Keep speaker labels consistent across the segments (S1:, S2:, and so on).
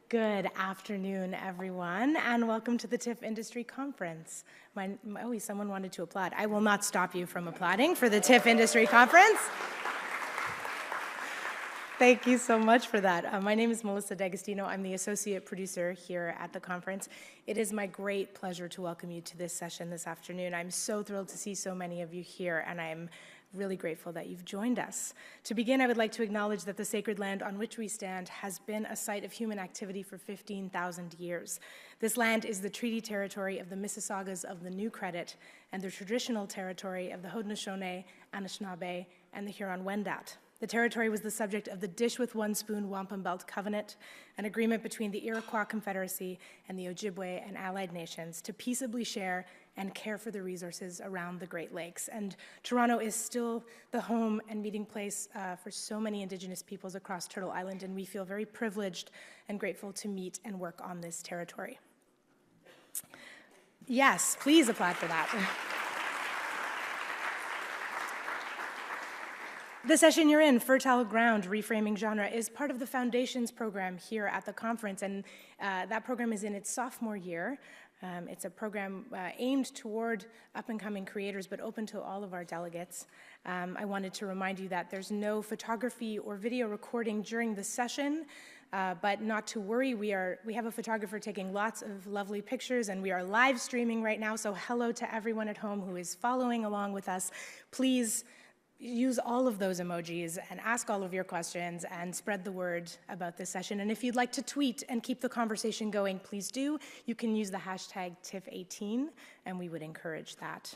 S1: Good afternoon, everyone, and welcome to the TIFF Industry Conference. Someone wanted to applaud. I will not stop you from applauding for the TIFF Industry Conference. Thank you so much for that. My name is Melissa D'Agostino. I'm the associate producer here at the conference. It is my great pleasure to welcome you to this session this afternoon. I'm so thrilled to see so many of you here, and I'm really grateful that you've joined us. To begin, I would like to acknowledge that the sacred land on which we stand has been a site of human activity for 15,000 years. This land is the treaty territory of the Mississaugas of the New Credit and the traditional territory of the Haudenosaunee, Anishinaabe, and the Huron-Wendat. The territory was the subject of the Dish with One Spoon Wampum Belt Covenant, an agreement between the Iroquois Confederacy and the Ojibwe and allied nations to peaceably share and care for the resources around the Great Lakes. And Toronto is still the home and meeting place for so many Indigenous peoples across Turtle Island, and we feel very privileged and grateful to meet and work on this territory. Yes, please applaud for that. The session you're in, Fertile Ground, Reframing Genre, is part of the Foundations program here at the conference, and that program is in its sophomore year. It's a program aimed toward up-and-coming creators, but open to all of our delegates. I wanted to remind you that there's no photography or video recording during the session, but not to worry, we have a photographer taking lots of lovely pictures, and we are live streaming right now, so hello to everyone at home who is following along with us. Please use all of those emojis and ask all of your questions and spread the word about this session. And if you'd like to tweet and keep the conversation going, please do. You can use the hashtag TIFF18, and we would encourage that.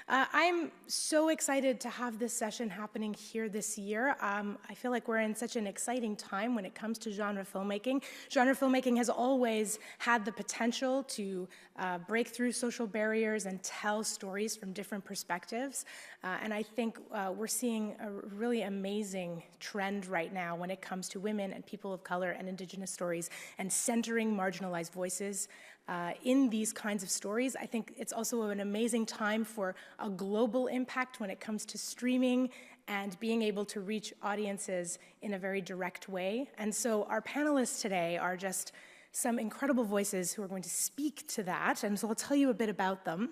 S1: I'm so excited to have this session happening here this year. I feel like we're in such an exciting time when it comes to genre filmmaking. Genre filmmaking has always had the potential to break through social barriers and tell stories from different perspectives. And I think we're seeing a really amazing trend right now when it comes to women and people of color and Indigenous stories and centering marginalized voices in these kinds of stories. I think it's also an amazing time for a global impact when it comes to streaming and being able to reach audiences in a very direct way. And so our panelists today are just some incredible voices who are going to speak to that, and so I'll tell you a bit about them.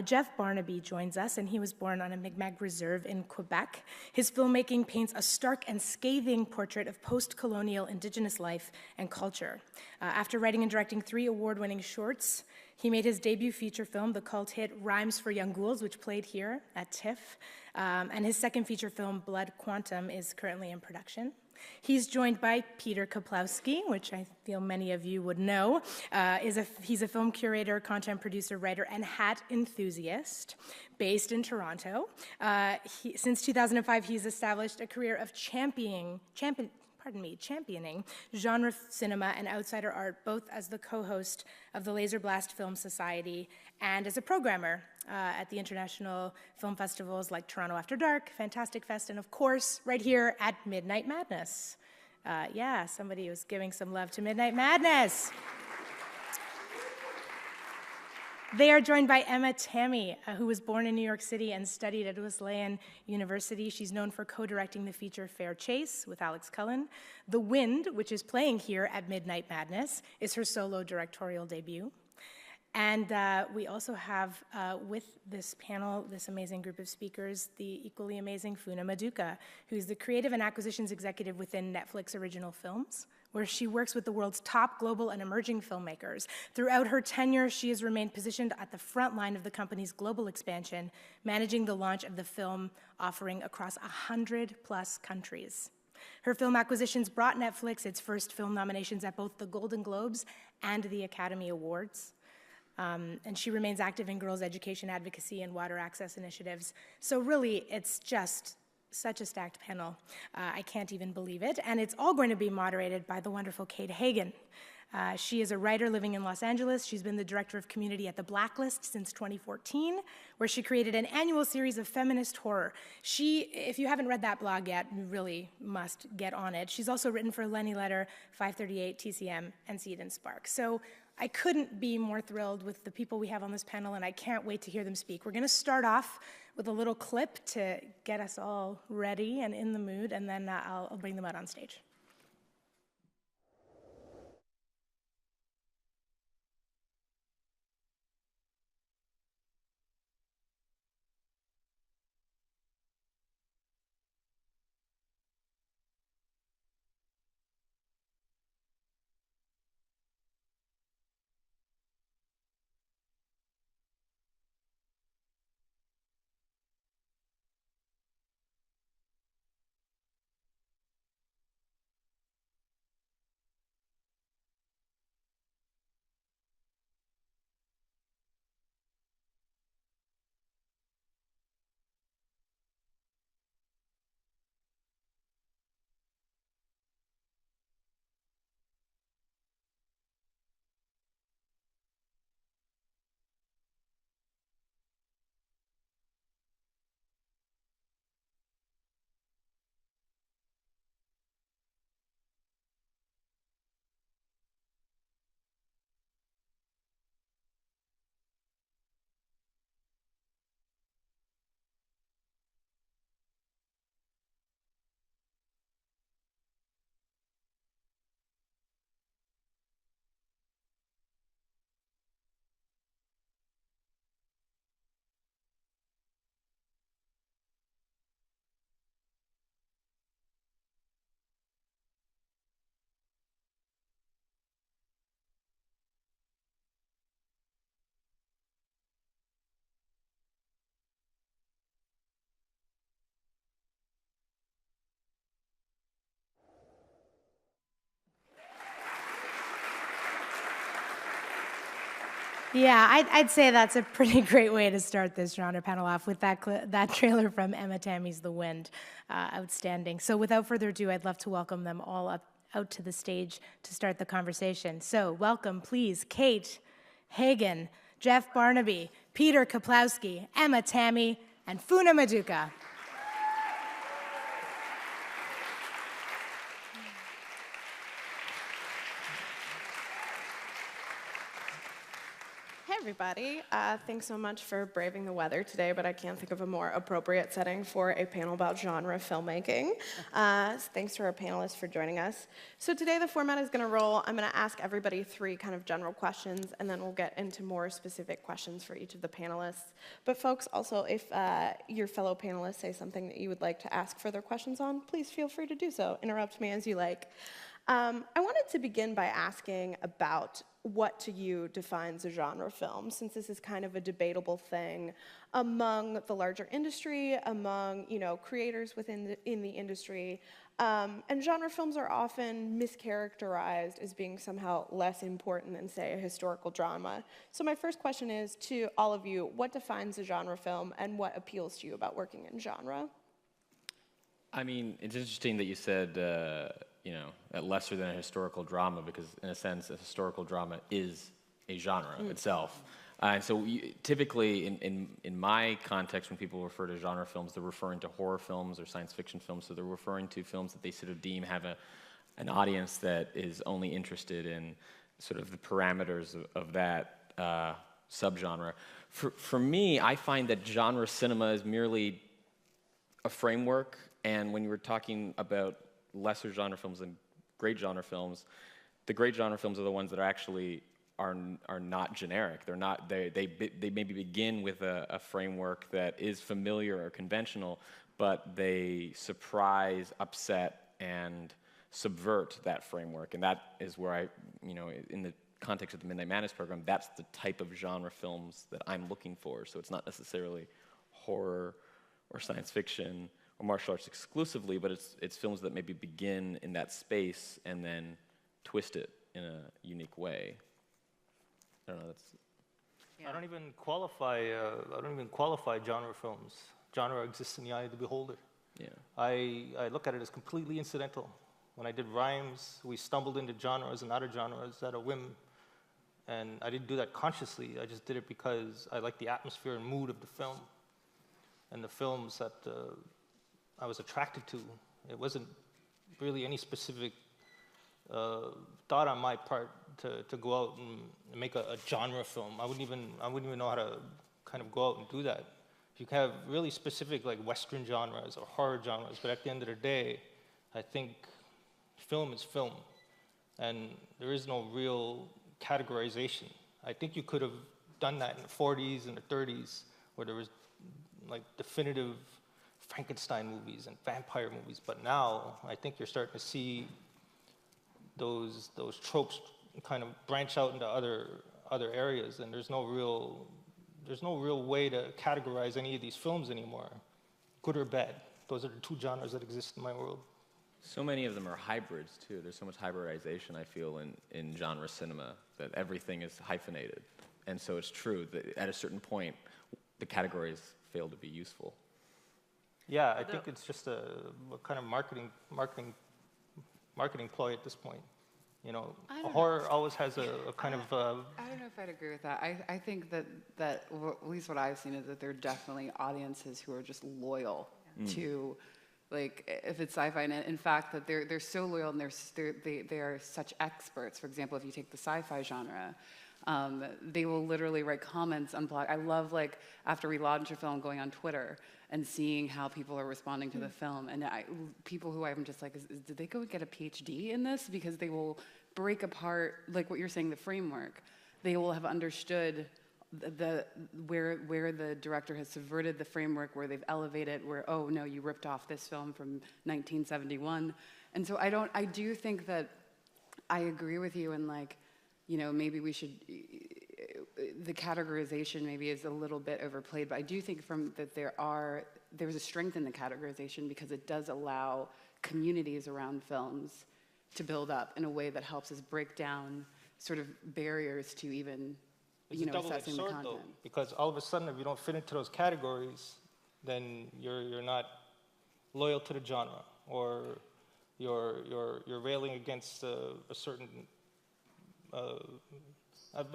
S1: Jeff Barnaby joins us, and he was born on a Mig'maq reserve in Quebec. His filmmaking paints a stark and scathing portrait of post-colonial Indigenous life and culture. After writing and directing 3 award-winning shorts, he made his debut feature film, the cult hit Rhymes for Young Ghouls, which played here at TIFF, and his second feature film, Blood Quantum, is currently in production. He's joined by Peter Kaplowski, which I feel many of you would know. He's a film curator, content producer, writer, and hat enthusiast based in Toronto. Since 2005, he's established a career of championing genre cinema and outsider art, both as the co-host of the Laser Blast Film Society and as a programmer at the international film festivals like Toronto After Dark, Fantastic Fest, and of course, right here at Midnight Madness. Yeah, somebody was giving some love to Midnight Madness. They are joined by Emma Tammy, who was born in New York City and studied at Wesleyan University. She's known for co-directing the feature Fair Chase with Alex Cullen. The Wind, which is playing here at Midnight Madness, is her solo directorial debut. And we also have with this panel, this amazing group of speakers, the equally amazing Funa Maduka, who's the creative and acquisitions executive within Netflix Original Films, where she works with the world's top global and emerging filmmakers. Throughout her tenure, she has remained positioned at the front line of the company's global expansion, managing the launch of the film offering across 100+ countries. Her film acquisitions brought Netflix its first film nominations at both the Golden Globes and the Academy Awards. And she remains active in girls' education advocacy and water access initiatives. So really, it's just such a stacked panel. I can't even believe it. And it's all going to be moderated by the wonderful Kate Hagan. She is a writer living in Los Angeles. She's been the director of community at The Blacklist since 2014, where she created an annual series of feminist horror. If you haven't read that blog yet, you really must get on it. She's also written for Lenny Letter, 538, TCM, and Seed and Spark. So I couldn't be more thrilled with the people we have on this panel, and I can't wait to hear them speak. We're going to start off with a little clip to get us all ready and in the mood, and then I'll bring them out on stage. Yeah, I'd say that's a pretty great way to start this genre panel off with that trailer from Emma Tammy's The Wind. Outstanding. So without further ado, I'd love to welcome them all out to the stage to start the conversation. So welcome, please, Kate Hagen, Jeff Barnaby, Peter Kaplowski, Emma Tammy, and Funa Maduka.
S2: Hey everybody, thanks so much for braving the weather today, but I can't think of a more appropriate setting for a panel about genre filmmaking. Thanks to our panelists for joining us. So today the format is gonna roll. I'm gonna ask everybody 3 kind of general questions, and then we'll get into more specific questions for each of the panelists. But folks, also, if your fellow panelists say something that you would like to ask further questions on, please feel free to do so. Interrupt me as you like. I wanted to begin by asking about what to you defines a genre film, since this is kind of a debatable thing among the larger industry, among creators within the industry, and genre films are often mischaracterized as being somehow less important than, say, a historical drama. So my first question is to all of you: what defines a genre film, and what appeals to you about working in genre?
S3: I mean, it's interesting that you said, that lesser than a historical drama, because in a sense, a historical drama is a genre itself. And so typically, in my context, when people refer to genre films, they're referring to horror films or science fiction films. So they're referring to films that they sort of deem have an audience that is only interested in sort of the parameters of that subgenre. For me, I find that genre cinema is merely a framework. And when you were talking about lesser genre films and great genre films, the great genre films are the ones that actually are not generic. They're not. They maybe begin with a framework that is familiar or conventional, but they surprise, upset, and subvert that framework. And that is where in the context of the Midnight Madness program, that's the type of genre films that I'm looking for. So it's not necessarily horror or science fiction or martial arts exclusively, but it's films that maybe begin in that space and then twist it in a unique way. I don't know.
S4: I don't even qualify genre films. Genre exists in the eye of the beholder.
S3: Yeah.
S4: I look at it as completely incidental. When I did Rhymes, we stumbled into genres and out of genres at a whim, and I didn't do that consciously. I just did it because I liked the atmosphere and mood of the film, and the films that I was attracted to. It wasn't really any specific thought on my part to go out and make a genre film. I wouldn't even know how to kind of go out and do that. You can have really specific like Western genres or horror genres, but at the end of the day, I think film is film, and there is no real categorization. I think you could have done that in the 40s and the 30s, where there was like definitive Frankenstein movies and vampire movies, but now I think you're starting to see those tropes kind of branch out into other areas, and there's no real way to categorize any of these films anymore, good or bad. Those are the 2 genres that exist in my world.
S3: So many of them are hybrids too. There's so much hybridization, I feel, in genre cinema, that everything is hyphenated. And so it's true that at a certain point, the categories fail to be useful.
S4: Yeah, I think it's just a kind of marketing ploy at this point. Horror always has a kind of.
S5: I don't know if I'd agree with that. I think that at least what I've seen is that there are definitely audiences who are just loyal to, like, if it's sci-fi, and in fact that they're so loyal and they are such experts. For example, if you take the sci-fi genre, they will literally write comments on blog. I love, like, after we launch a film, going on Twitter and seeing how people are responding to the film. And people who I'm just like, did they go and get a PhD in this? Because they will break apart, like what you're saying, the framework. They will have understood where the director has subverted the framework, where they've elevated, where, oh no, you ripped off this film from 1971. And so I do think that I agree with you, and like, maybe we should, the categorization maybe is a little bit overplayed, but I do think that there's a strength in the categorization, because it does allow communities around films to build up in a way that helps us break down sort of barriers to even
S4: It's a double-edged
S5: assessing the
S4: sword,
S5: content.
S4: though, because all of a sudden, if you don't fit into those categories, then you're not loyal to the genre, or you're railing against a certain.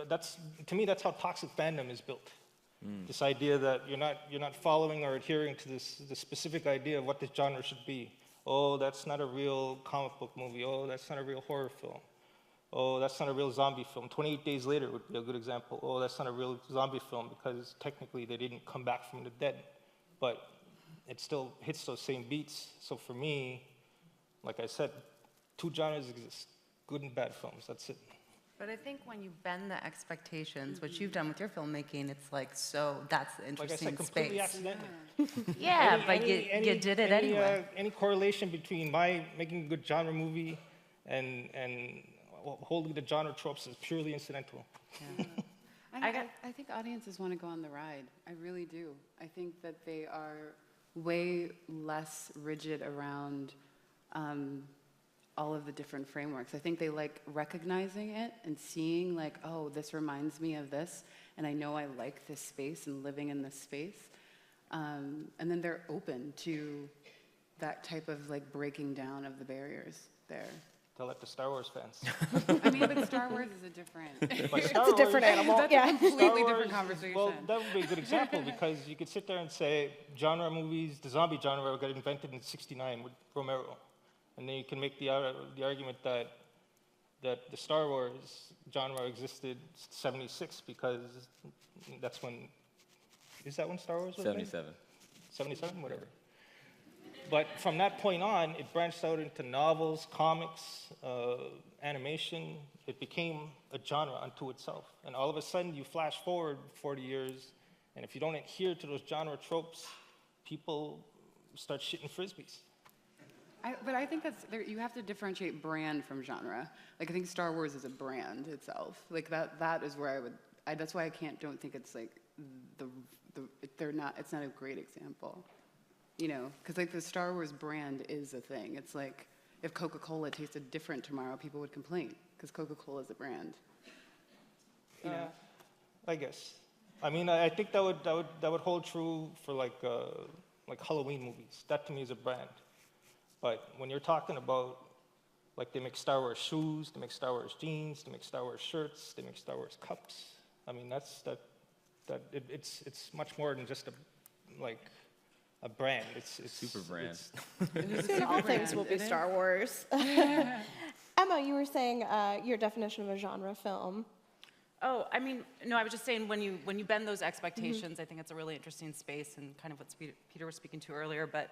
S4: That's, to me, that's how toxic fandom is built. This idea that you're not following or adhering to the specific idea of what this genre should be. Oh, that's not a real comic book movie. Oh, that's not a real horror film. Oh, that's not a real zombie film. 28 Days Later would be a good example. Oh, that's not a real zombie film because technically they didn't come back from the dead. But it still hits those same beats. So for me, like I said, two genres exist, good and bad films, that's it.
S6: But I think when you bend the expectations, what you've done with your filmmaking, it's like, so that's the interesting
S4: like I said, completely
S6: space.
S4: accidentally.
S6: Yeah, but you did it anyway.
S4: Any correlation between my making a good genre movie and holding the genre tropes is purely incidental.
S5: Yeah. I think audiences want to go on the ride. I really do. I think that they are way less rigid around all of the different frameworks. I think they like recognizing it and seeing like, oh, this reminds me of this, and I know I like this space and living in this space. And then they're open to that type of like breaking down of the barriers there.
S4: Tell that to Star Wars fans.
S5: I mean, but Star Wars is a different.
S1: It's a different animal.
S5: That's
S1: Yeah.
S5: a completely
S4: Star
S5: different
S4: Wars,
S5: conversation.
S4: well, that would be a good example because you could sit there and say genre movies, the zombie genre got invented in '69 with Romero. And then you can make the argument that the Star Wars genre existed '76 because that's when, is that when Star Wars was made?
S3: 77.
S4: 77, whatever. But from that point on, it branched out into novels, comics, animation. It became a genre unto itself. And all of a sudden, you flash forward 40 years, and if you don't adhere to those genre tropes, people start shitting frisbees.
S5: But I think you have to differentiate brand from genre. Like I think Star Wars is a brand itself. Like that is where that's why don't think it's like it's not a great example. You know, because like the Star Wars brand is a thing. It's like if Coca-Cola tasted different tomorrow, people would complain because Coca-Cola is a brand. You know?
S4: I guess. I mean, I think that would hold true for like Halloween movies. That to me is a brand. But when you're talking about, like, they make Star Wars shoes, they make Star Wars jeans, they make Star Wars shirts, they make Star Wars cups. I mean, it's much more than just a brand. It's
S3: Super brand.
S2: Soon all things will be Star Wars. Emma, you were saying your definition of a genre film.
S6: Oh, I mean, no, I was just saying when you bend those expectations, I think it's a really interesting space and kind of what Peter was speaking to earlier. But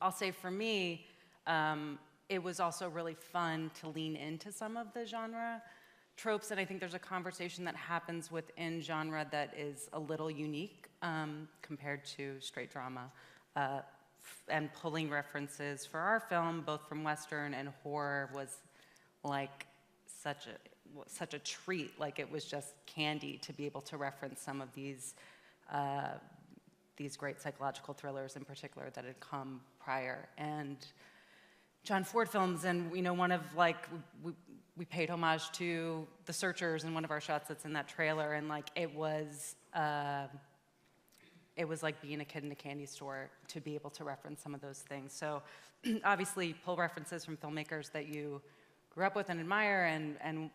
S6: I'll say for me, it was also really fun to lean into some of the genre tropes, and I think there's a conversation that happens within genre that is a little unique compared to straight drama, and pulling references for our film, both from Western and horror, was like such a treat. Like it was just candy to be able to reference some of these great psychological thrillers in particular that had come prior. And John Ford films, and one of we paid homage to The Searchers in one of our shots that's in that trailer, and it was like being a kid in a candy store to be able to reference some of those things. So obviously pull references from filmmakers that you grew up with and admire and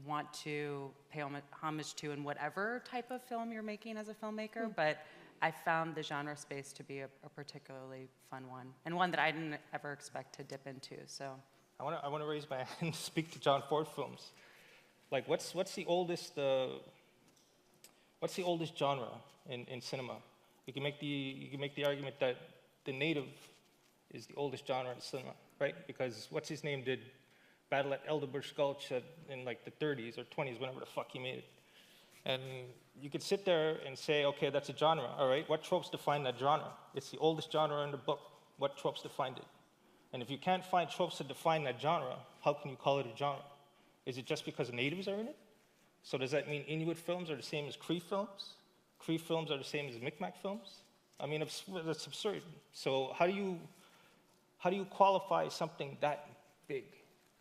S6: want to pay homage to in whatever type of film you're making as a filmmaker. But I found the genre space to be a particularly fun one, and one that I didn't ever expect to dip into. So
S4: I want to raise my hand and speak to John Ford films. Like, what's the oldest genre in cinema? You can make the argument that the native is the oldest genre in cinema, right? Because what's his name did Battle at Elderbush Gulch in the 30s or 20s, whenever the fuck he made it. And you could sit there and say, okay, that's a genre, all right? What tropes define that genre? It's the oldest genre in the book. What tropes defined it? And if you can't find tropes that define that genre, how can you call it a genre? Is it just because natives are in it? So does that mean Inuit films are the same as Cree films? Cree films are the same as Mig'maq films? I mean, that's absurd. So how do you qualify something that big?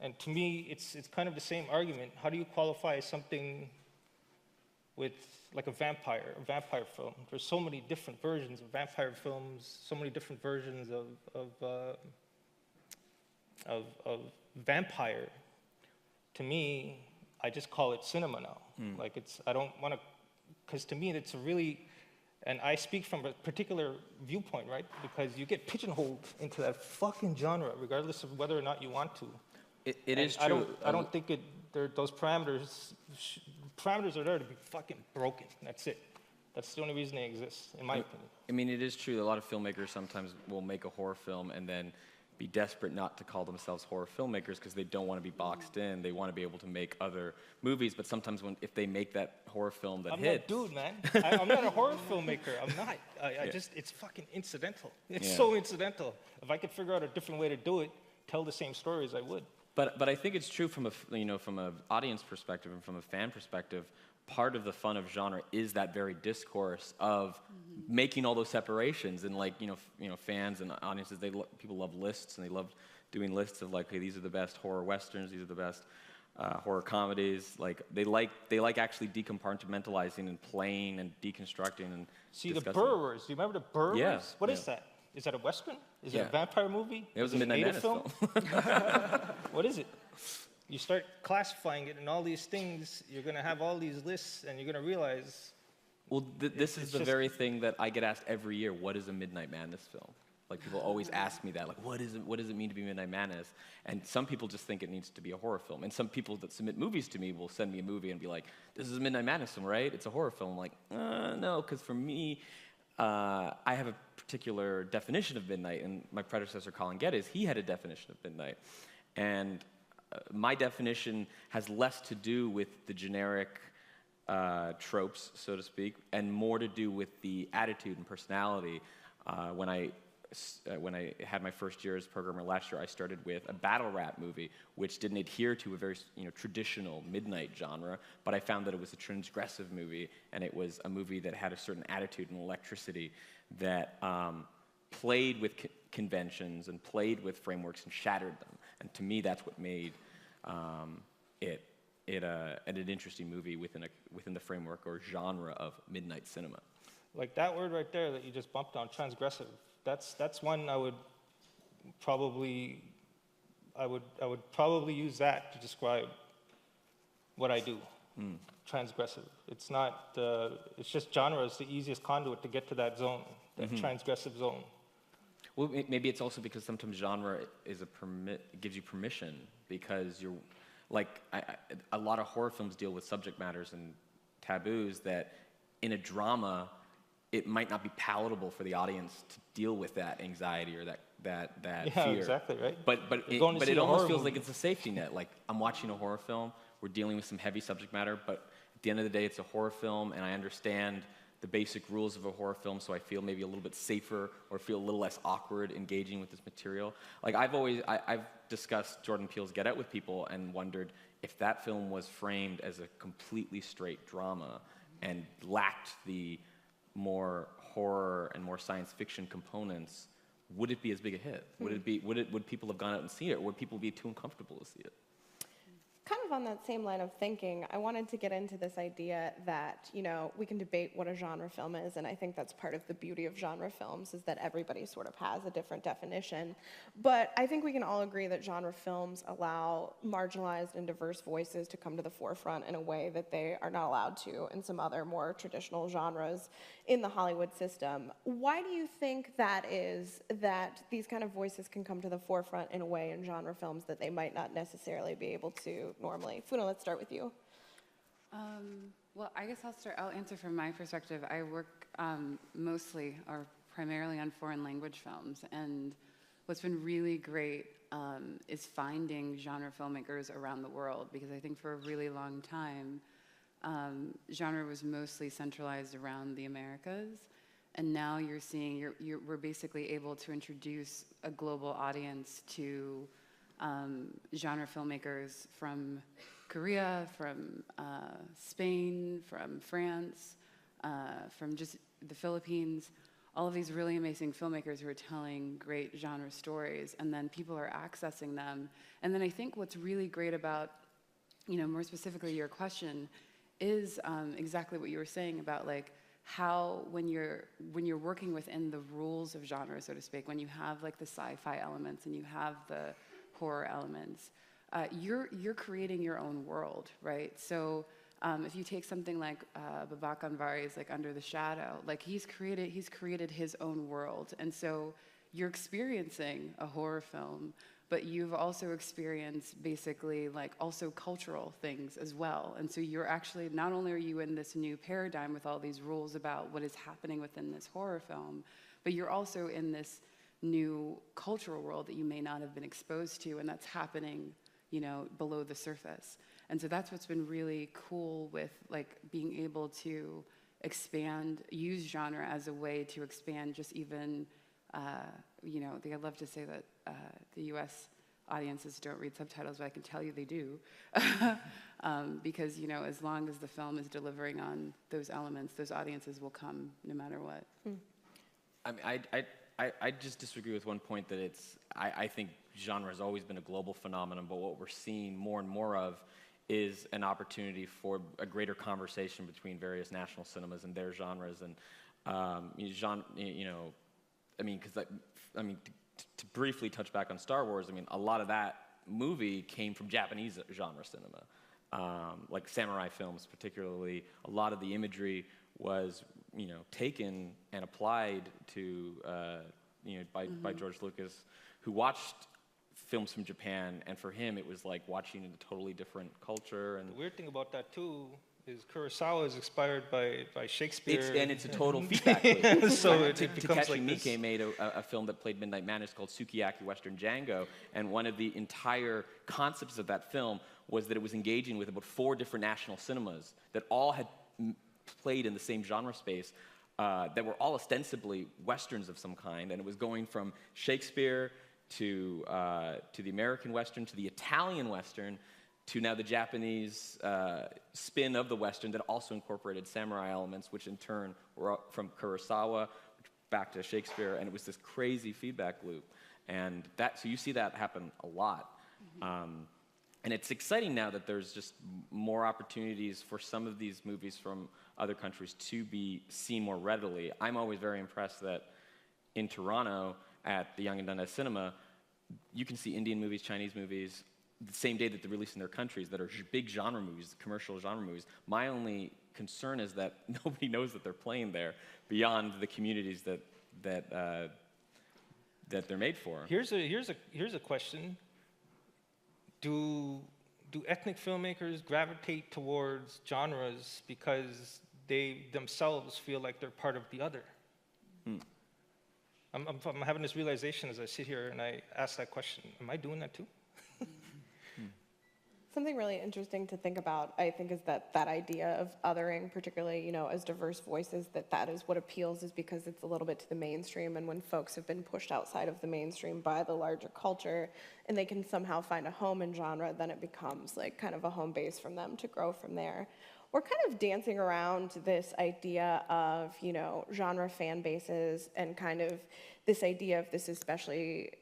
S4: And to me, it's kind of the same argument. How do you qualify something with like a vampire film. There's so many different versions of vampire films, so many different versions of vampire. To me, I just call it cinema now. Like I don't want to, because to me it's a really, and I speak from a particular viewpoint, right? Because you get pigeonholed into that fucking genre, regardless of whether or not you want to.
S3: It is true.
S4: I don't think those parameters are there to be fucking broken. That's it. That's the only reason they exist, in my opinion.
S3: I mean, it is true. A lot of filmmakers sometimes will make a horror film and then be desperate not to call themselves horror filmmakers because they don't want to be boxed in. They want to be able to make other movies, but sometimes if they make that horror film that hits...
S4: I'm that dude, man. I'm not a horror filmmaker. I'm not. It's fucking incidental. It's so incidental. If I could figure out a different way to do it, tell the same stories, I would.
S3: But I think it's true from from an audience perspective and from a fan perspective. Part of the fun of genre is that very discourse of making all those separations, and fans and audiences, people love lists, and they love doing lists of like, hey, these are the best horror westerns, these are the best horror comedies. Like they like actually decompartmentalizing and playing and deconstructing and
S4: see
S3: discussing.
S4: The Burrowers. Do you remember the Burrowers?
S3: Yeah.
S4: What is that? Is that a western? Is it a vampire movie?
S3: It was a Midnight Madness film.
S4: What is it? You start classifying it and all these things, you're going to have all these lists, and you're going to realize...
S3: Well, this is the very thing that I get asked every year. What is a Midnight Madness film? Like, people always ask me that. Like, what does it mean to be Midnight Madness? And some people just think it needs to be a horror film. And some people that submit movies to me will send me a movie and be like, this is a Midnight Madness film, right? It's a horror film. I'm like, no, because for me, I have a particular definition of midnight, and my predecessor, Colin Geddes, he had a definition of midnight. And my definition has less to do with the generic tropes, so to speak, and more to do with the attitude and personality. When I had my first year as programmer last year, I started with a battle rap movie, which didn't adhere to a very traditional midnight genre, but I found that it was a transgressive movie, and it was a movie that had a certain attitude and electricity that played with conventions and played with frameworks and shattered them. And to me, that's what made it an interesting movie within the framework or genre of midnight cinema.
S4: Like that word right there that you just bumped on, transgressive. That's one I would probably use that to describe what I do. Transgressive. It's not. It's just genre is the easiest conduit to get to that zone, that transgressive zone.
S3: Well, maybe it's also because sometimes genre is gives you permission, because you're like a lot of horror films deal with subject matters and taboos that in a drama it might not be palatable for the audience to deal with that anxiety or that fear.
S4: Yeah, exactly, right?
S3: But it almost feels like it's a safety net. Like, I'm watching a horror film, we're dealing with some heavy subject matter, but at the end of the day, it's a horror film, and I understand the basic rules of a horror film, so I feel maybe a little bit safer or feel a little less awkward engaging with this material. Like, I've discussed Jordan Peele's Get Out with people and wondered if that film was framed as a completely straight drama and lacked the more horror and more science fiction components, would it be as big a hit? Would people have gone out and seen it, or would people be too uncomfortable to see it?
S2: Kind of on that same line of thinking, I wanted to get into this idea that, we can debate what a genre film is, and I think that's part of the beauty of genre films, is that everybody sort of has a different definition. But I think we can all agree that genre films allow marginalized and diverse voices to come to the forefront in a way that they are not allowed to in some other more traditional genres in the Hollywood system. Why do you think that is, that these kind of voices can come to the forefront in a way in genre films that they might not necessarily be able to normally? Funa, let's start with you.
S5: Well, I guess I'll answer from my perspective. I work mostly or primarily on foreign language films, and what's been really great is finding genre filmmakers around the world, because I think for a really long time, genre was mostly centralized around the Americas, and now you're seeing, we're basically able to introduce a global audience to genre filmmakers from Korea, from Spain, from France, from just the Philippines, all of these really amazing filmmakers who are telling great genre stories, and then people are accessing them. And then I think what's really great about, more specifically your question, is exactly what you were saying about like how when you're working within the rules of genre, so to speak, when you have like the sci-fi elements and you have the horror elements, you're creating your own world, right? So if you take something like Babak Anwari's like Under the Shadow, like he's created his own world, and so you're experiencing a horror film, but you've also experienced basically like also cultural things as well. And so you're actually, not only are you in this new paradigm with all these rules about what is happening within this horror film, but you're also in this new cultural world that you may not have been exposed to, and that's happening, you know, below the surface. And so that's what's been really cool with like being able to use genre as a way to expand just even, you know, I love to say that the US audiences don't read subtitles, but I can tell you they do. Because, you know, as long as the film is delivering on those elements, those audiences will come no matter what.
S3: I mean, I just disagree with one point that I think genre has always been a global phenomenon, but what we're seeing more and more of is an opportunity for a greater conversation between various national cinemas and their genres and to briefly touch back on Star Wars, I mean, a lot of that movie came from Japanese genre cinema, like samurai films particularly. A lot of the imagery was, you know, taken and applied to, by George Lucas, who watched films from Japan, and for him it was like watching a totally different culture. And
S4: the weird thing about that too is Kurosawa is inspired by Shakespeare.
S3: It's a total feedback loop.
S4: So it becomes
S3: Takeshi
S4: like
S3: Miike
S4: this.
S3: made a film that played Midnight Madness called Sukiyaki Western Django, and one of the entire concepts of that film was that it was engaging with about 4 different national cinemas that all had played in the same genre space, that were all ostensibly westerns of some kind, and it was going from Shakespeare to the American Western, to the Italian Western, to now the Japanese spin of the Western that also incorporated samurai elements, which in turn were from Kurosawa back to Shakespeare, and it was this crazy feedback loop. And so you see that happen a lot. And it's exciting now that there's just more opportunities for some of these movies from other countries to be seen more readily. I'm always very impressed that in Toronto at the Young and Dundas Cinema, you can see Indian movies, Chinese movies, the same day that they're released in their countries that are big genre movies, commercial genre movies. My only concern is that nobody knows that they're playing there beyond the communities that they're made for.
S4: Here's a question. Do ethnic filmmakers gravitate towards genres because they themselves feel like they're part of the other? I'm having this realization as I sit here and I ask that question. Am I doing that too?
S2: Something really interesting to think about, I think, is that idea of othering, particularly, you know, as diverse voices, that is what appeals, is because it's a little bit to the mainstream, and when folks have been pushed outside of the mainstream by the larger culture, and they can somehow find a home in genre, then it becomes like kind of a home base from them to grow from there. We're kind of dancing around this idea of, you know, genre fan bases and kind of this idea of this especially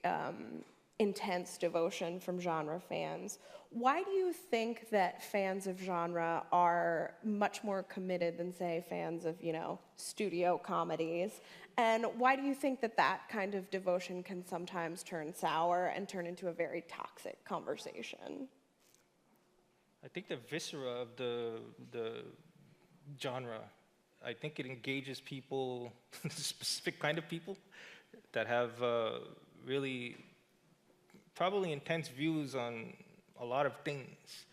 S2: intense devotion from genre fans. Why do you think that fans of genre are much more committed than, say, fans of, you know, studio comedies? And why do you think that kind of devotion can sometimes turn sour and turn into a very toxic conversation?
S4: I think the viscera of the genre, I think it engages people, specific kind of people, that have really probably intense views on a lot of things.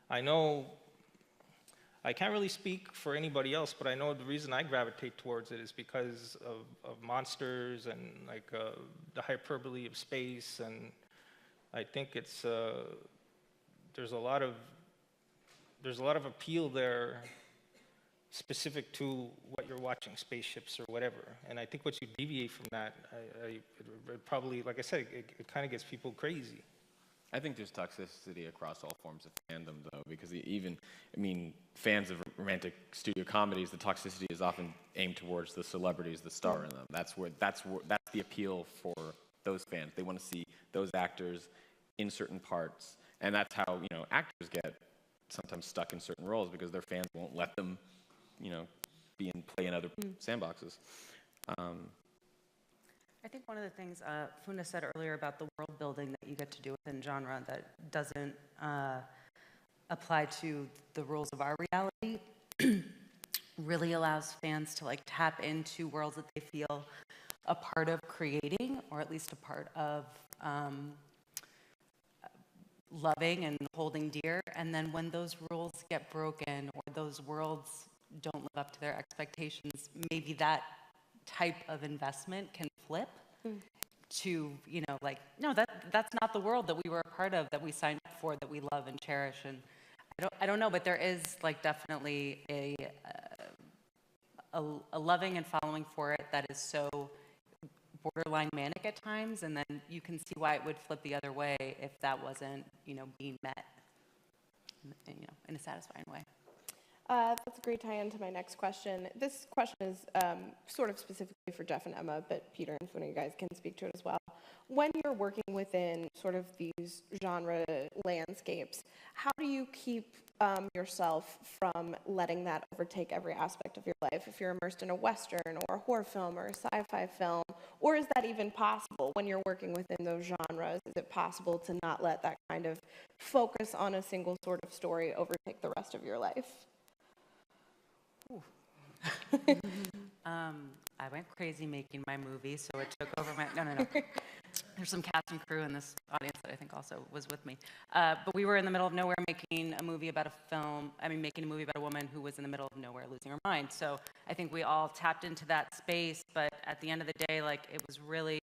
S4: I know, I can't really speak for anybody else, but I know the reason I gravitate towards it is because of monsters and like the hyperbole of space, and I think it's there's a lot of appeal there specific to what you're watching, spaceships or whatever. And I think once you deviate from that, it probably, like I said, it kind of gets people crazy.
S3: I think there's toxicity across all forms of fandom, though, because fans of romantic studio comedies, the toxicity is often aimed towards the celebrities that star in them. That's the appeal for those fans. They want to see those actors in certain parts, and that's how, you know, actors get sometimes stuck in certain roles because their fans won't let them, you know, play in other sandboxes.
S6: I think one of the things Funa said earlier about the world building that you get to do within genre that doesn't apply to the rules of our reality really allows fans to like tap into worlds that they feel a part of creating, or at least a part of loving and holding dear. And then when those rules get broken or those worlds don't live up to their expectations, maybe that type of investment can flip to, you know, like, no, that's not the world that we were a part of, that we signed up for, that we love and cherish. And I don't know, but there is like definitely a loving and following for it that is so borderline manic at times, and then you can see why it would flip the other way if that wasn't, you know, being met, you know, in a satisfying way.
S2: That's a great tie-in to my next question. This question is sort of specifically for Jeff and Emma, but Peter and Funa, you guys can speak to it as well. When you're working within sort of these genre landscapes, how do you keep yourself from letting that overtake every aspect of your life? If you're immersed in a Western or a horror film or a sci-fi film, or is that even possible when you're working within those genres? Is it possible to not let that kind of focus on a single sort of story overtake the rest of your life?
S6: I went crazy making my movie, so it took over my, no. There's some cast and crew in this audience that I think also was with me. But we were in the middle of nowhere making a movie about making a movie about a woman who was in the middle of nowhere losing her mind. So I think we all tapped into that space, but at the end of the day, like, it was really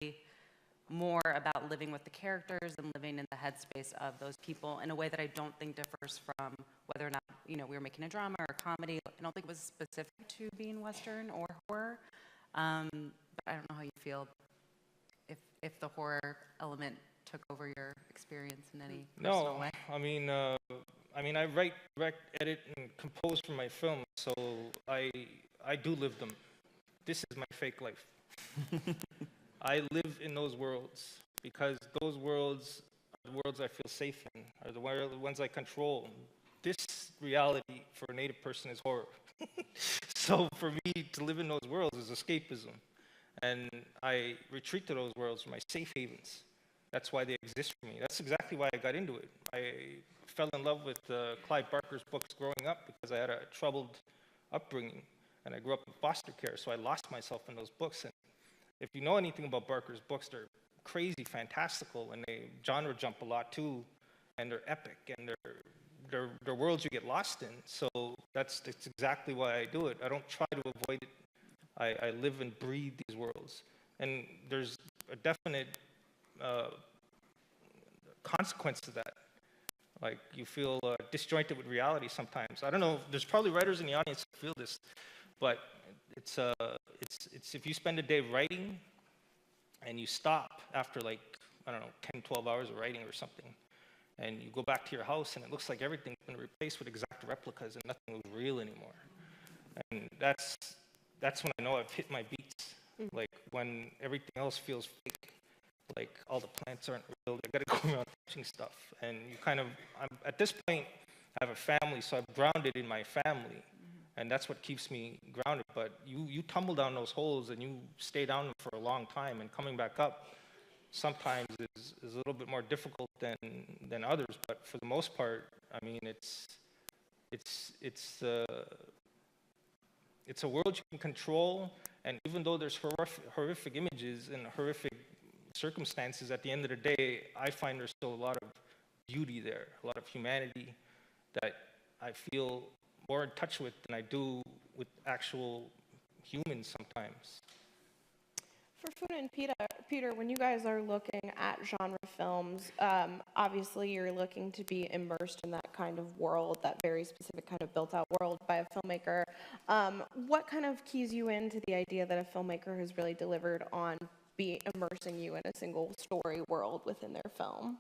S6: more about living with the characters and living in the headspace of those people in a way that I don't think differs from whether or not, you know, we were making a drama or a comedy. I don't think it was specific to being Western or horror. But I don't know how you feel if the horror element took over your experience in any personal way.
S4: I mean, I write, direct, edit, and compose for my films, so I do live them. This is my fake life. I live in those worlds because those worlds are the worlds I feel safe in, are the ones I control. This reality for a Native person is horror. So for me to live in those worlds is escapism. And I retreat to those worlds for my safe havens. That's why they exist for me. That's exactly why I got into it. I fell in love with Clive Barker's books growing up because I had a troubled upbringing. And I grew up in foster care, so I lost myself in those books. And if you know anything about Barker's books, they're crazy, fantastical, and they genre jump a lot too. And they're epic, and they're worlds you get lost in. So that's exactly why I do it. I don't try to avoid it. I live and breathe these worlds. And there's a definite consequence to that. Like, you feel disjointed with reality sometimes. I don't know, there's probably writers in the audience who feel this, but it's if you spend a day writing and you stop after, like, I don't know, 10, 12 hours of writing or something, and you go back to your house and it looks like everything's been replaced with exact replicas and nothing was real anymore. And that's when I know I've hit my beats. Like, when everything else feels fake, like all the plants aren't real, I gotta go around touching stuff. And you kind of, at this point, I have a family, so I'm grounded in my family. And that's what keeps me grounded. But you tumble down those holes and you stay down them for a long time, and coming back up sometimes is a little bit more difficult than others. But for the most part, I mean, it's a world you can control, and even though there's horrific images and horrific circumstances, at the end of the day, I find there's still a lot of beauty there, a lot of humanity that I feel more in touch with than I do with actual humans sometimes.
S2: For Funa and Peter, when you guys are looking at genre films, obviously you're looking to be immersed in that kind of world, that very specific kind of built-out world by a filmmaker. What kind of keys you into the idea that a filmmaker has really delivered on immersing you in a single story world within their film?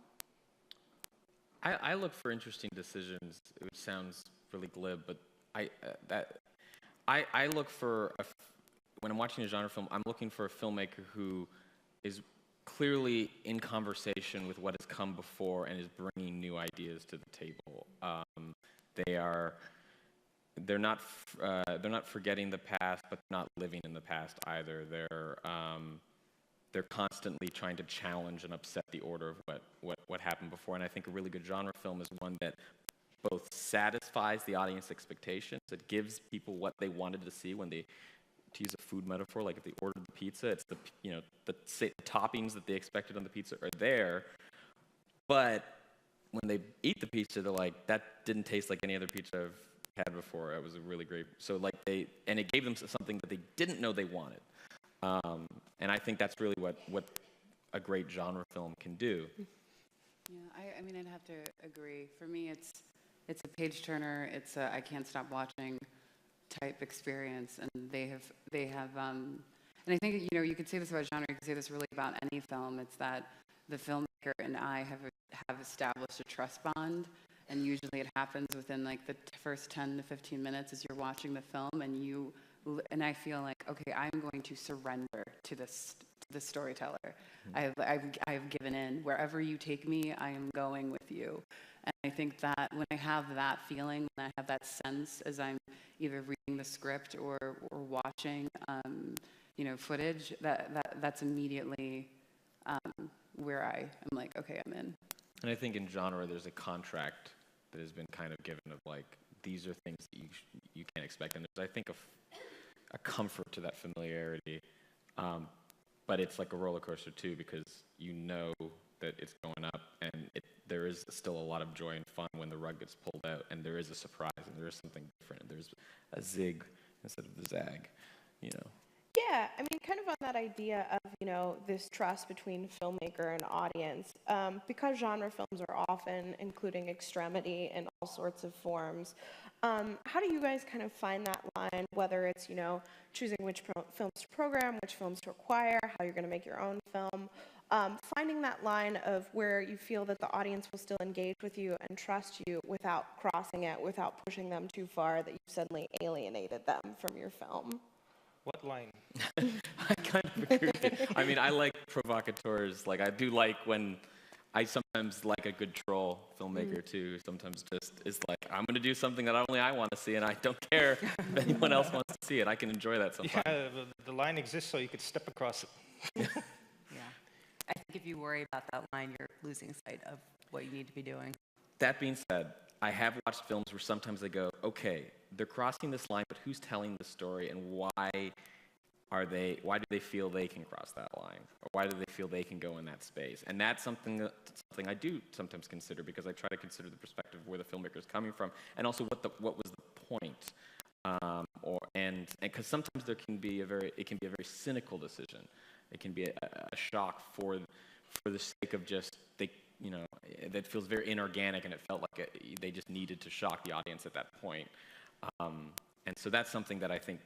S3: I look for interesting decisions, which sounds really glib, but I look for when I'm watching a genre film, I'm looking for a filmmaker who is clearly in conversation with what has come before and is bringing new ideas to the table. they're not forgetting the past, but not living in the past either. They're constantly trying to challenge and upset the order of what happened before. And I think a really good genre film is one that both satisfies the audience expectations, it gives people what they wanted to see when they, to use a food metaphor, like if they ordered the pizza, it's the toppings that they expected on the pizza are there, but when they eat the pizza, they're like, that didn't taste like any other pizza I've had before. It was a really great, so like and it gave them something that they didn't know they wanted. And I think that's really what a great genre film can do.
S5: Yeah, I mean, I'd have to agree. For me, it's a page turner. It's a I can't stop watching type experience, and they have. And I think you could say this about genre. You could say this really about any film. It's that the filmmaker and I have established a trust bond, and usually it happens within like the first 10 to 15 minutes as you're watching the film, and I feel like, okay, I'm going to surrender to the storyteller. I've given in. Wherever you take me, I am going with you. And I think that when I have that feeling, when I have that sense as I'm either reading the script or watching, footage, that's immediately where I am like, okay, I'm in.
S3: And I think in genre, there's a contract that has been kind of given of like, these are things that you can't expect. And there's, I think, a comfort to that familiarity. But it's like a roller coaster too, because you know that it's going up, and there is still a lot of joy and fun when the rug gets pulled out, and there is a surprise, and there is something different. There's a zig instead of the zag,
S2: Yeah, I mean, kind of on that idea of, this trust between filmmaker and audience, because genre films are often including extremity in all sorts of forms, how do you guys kind of find that line, whether it's, choosing which films to program, which films to acquire, how you're going to make your own film, finding that line of where you feel that the audience will still engage with you and trust you without crossing it, without pushing them too far that you've suddenly alienated them from your film?
S4: What line?
S3: I kind of agree with you. I mean, I like provocateurs. Like, I do like when I sometimes like a good troll filmmaker too. Sometimes just is like, I'm going to do something that only I want to see, and I don't care if anyone else wants to see it. I can enjoy that sometimes.
S4: Yeah, the line exists so you could step across it.
S6: Yeah. I think if you worry about that line, you're losing sight of what you need to be doing.
S3: That being said, I have watched films where sometimes they go, okay, they're crossing this line, but who's telling the story, and why do they feel they can cross that line? Or why do they feel they can go in that space? And that's something I do sometimes consider, because I try to consider the perspective of where the filmmaker is coming from, and also what was the point. And because sometimes it can be a very cynical decision. It can be a shock for the sake of just that feels very inorganic, and it felt like they just needed to shock the audience at that point. And so that's something that I think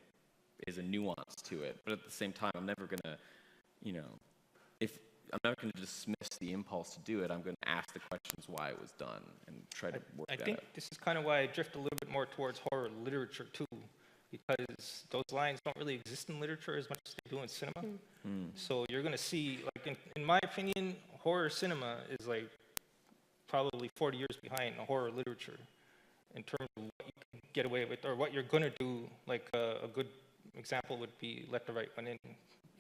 S3: is a nuance to it. But at the same time, I'm never gonna, I'm never gonna dismiss the impulse to do it. I'm gonna ask the questions why it was done and try to work that out.
S4: I think this is kind of why I drift a little bit more towards horror literature too, because those lines don't really exist in literature as much as they do in cinema. So you're gonna see, like in my opinion, horror cinema is like probably 40 years behind horror literature in terms of what you can get away with, or what you're gonna do. Like a good example would be Let the Right One In.